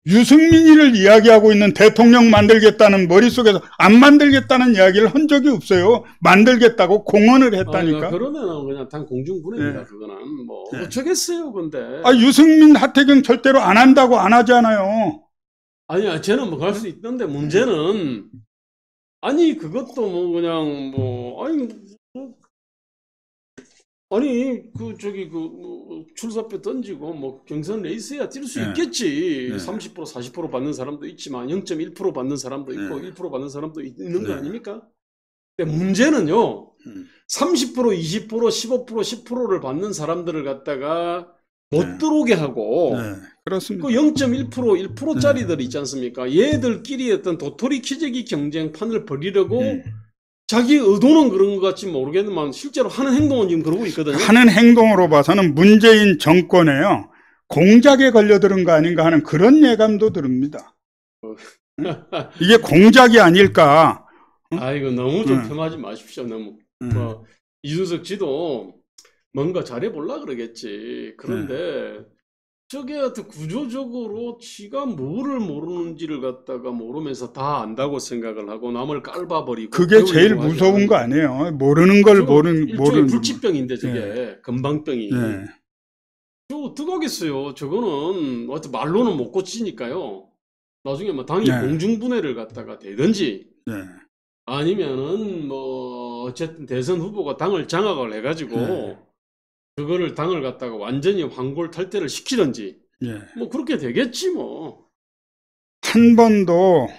유승민이를 이야기하고 있는 대통령 만들겠다는 머릿속에서 안 만들겠다는 이야기를 한 적이 없어요. 만들겠다고 공언을 했다니까. 그러면은 그냥 당 공중분해입니다. 그거는 뭐 어쩌겠어요. 근데 유승민, 하태경 절대로 안 한다고 안 하잖아요. 아니야, 쟤는 뭐 갈 수 있던데 문제는 그것도 뭐 그냥 뭐 출사표 던지고 뭐 경선 레이스야 뛸 수 있겠지. 30% 40% 받는 사람도 있지만 0.1% 받는 사람도 있고 1% 받는 사람도 있는 거 아닙니까? 근데 문제는요, 30% 20% 15% 10%를 받는 사람들을 갖다가 못 들어오게 하고 그렇습니다. 그 0.1% 1%짜리들 있지 않습니까? 얘들끼리 어떤 도토리 키재기 경쟁판을 벌이려고 자기 의도는 그런 것 같지 모르겠지만 실제로 하는 행동은 지금 그러고 있거든요. 하는 행동으로 봐서는 문재인 정권에요, 공작에 걸려드는 거 아닌가 하는 그런 예감도 듭니다. 이게 공작이 아닐까. 이거 너무 좀 폄하하지 마십시오. 너무. 이준석 지도 뭔가 잘해보려고 그러겠지. 그런데 저게 어떤 구조적으로 지가 뭐를 모르는지를 갖다가 모르면서 다 안다고 생각을 하고 남을 깔봐버리고. 그게 제일 무서운 거 아니에요. 모르는 걸 모르는. 불치병인데 저게. 건방병이. 저 어떡하겠어요. 저거는 말로는 못 고치니까요. 나중에 뭐 당이 공중분해를 갖다가 되든지 아니면은 뭐 어쨌든 대선 후보가 당을 장악을 해가지고 그거를 당을 갖다가 완전히 환골탈태를 시키든지 뭐 그렇게 되겠지 뭐. 한 번도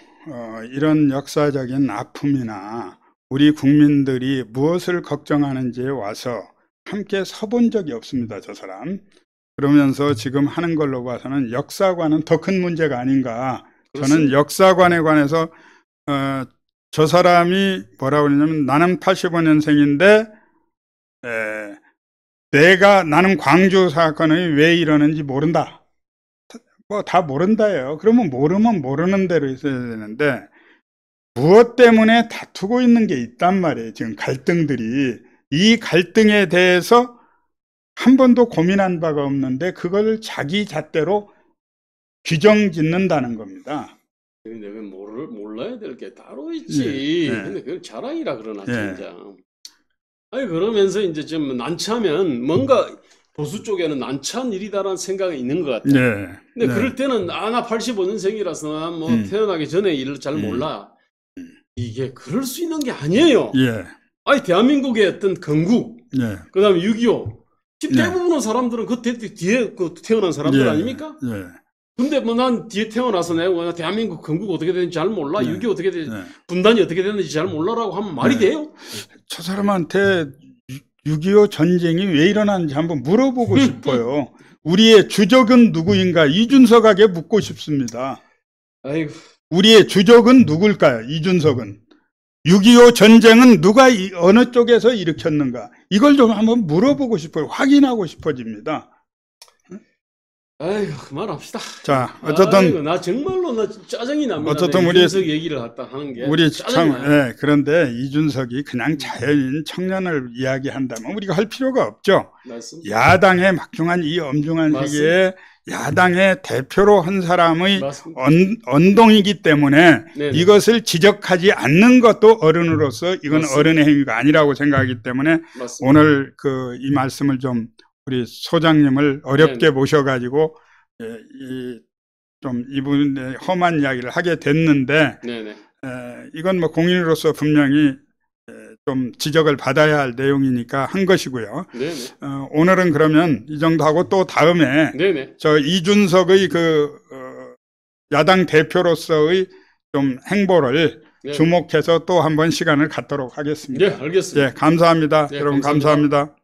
이런 역사적인 아픔이나 우리 국민들이 무엇을 걱정하는지에 와서 함께 서본 적이 없습니다, 저 사람. 그러면서 지금 하는 걸로 봐서는 역사관은 더 큰 문제가 아닌가. 그렇습니다. 저는 역사관에 관해서 저 사람이 뭐라고 그러냐면, 나는 85년생인데 나는 광주 사건이 왜 이러는지 모른다. 뭐 다 모른다예요. 그러면 모르면 모르는 대로 있어야 되는데 무엇 때문에 다투고 있는 게 있단 말이에요. 지금 갈등들이. 이 갈등에 대해서 한 번도 고민한 바가 없는데 그걸 자기 잣대로 규정 짓는다는 겁니다. 내가 몰라야 될 게 따로 있지. 근데 그걸 자랑이라 그러나 진짜. 아니 그러면서 이제 좀 난처하면 뭔가 보수 쪽에는 난처한 일이다라는 생각이 있는 것 같아요. 근데 그럴 때는 나 85년생이라서 뭐 태어나기 전에 일을 잘 몰라. 이게 그럴 수 있는 게 아니에요. 아니 대한민국의 어떤 건국, 그다음에 6.25. 대부분의 사람들은 그 뒤에 태어난 사람들 아닙니까? 근데 뭐 난 뒤에 태어나서 내가 대한민국 건국 어떻게 되는지 잘 몰라. 6.25 어떻게 되는지, 분단이 어떻게 되는지 잘 몰라라고 하면 말이 돼요? 저 사람한테 6.25 전쟁이 왜 일어났는지 한번 물어보고 싶어요. 우리의 주적은 누구인가? 이준석에게 묻고 싶습니다. 아이고. 우리의 주적은 누굴까요? 이준석은. 6.25 전쟁은 누가 어느 쪽에서 일으켰는가? 이걸 좀 한번 물어보고 싶어요. 확인하고 싶어집니다. 아이고 그만합시다. 자, 어쨌든 아이고, 나 정말로 나 짜증이 납니다. 어쨌든 이준석 얘기를 갖다 하는 게 우리 참 그런데 이준석이 그냥 자연인 청년을 이야기한다면 우리가 할 필요가 없죠. 맞습니다. 야당의 막중한 이 엄중한 시기에 야당의 대표로 한 사람의 언동이기 때문에 이것을 지적하지 않는 것도 어른으로서 이건 어른의 행위가 아니라고 생각하기 때문에 오늘 이 말씀을 좀 우리 소장님을 어렵게 모셔가지고 좀 이분의 험한 이야기를 하게 됐는데 이건 뭐 공인으로서 분명히 좀 지적을 받아야 할 내용이니까 한 것이고요. 오늘은 그러면 이 정도 하고 또 다음에 저 이준석의 야당 대표로서의 좀 행보를 주목해서 또 한번 시간을 갖도록 하겠습니다. 알겠습니다. 감사합니다. 여러분 감사합니다.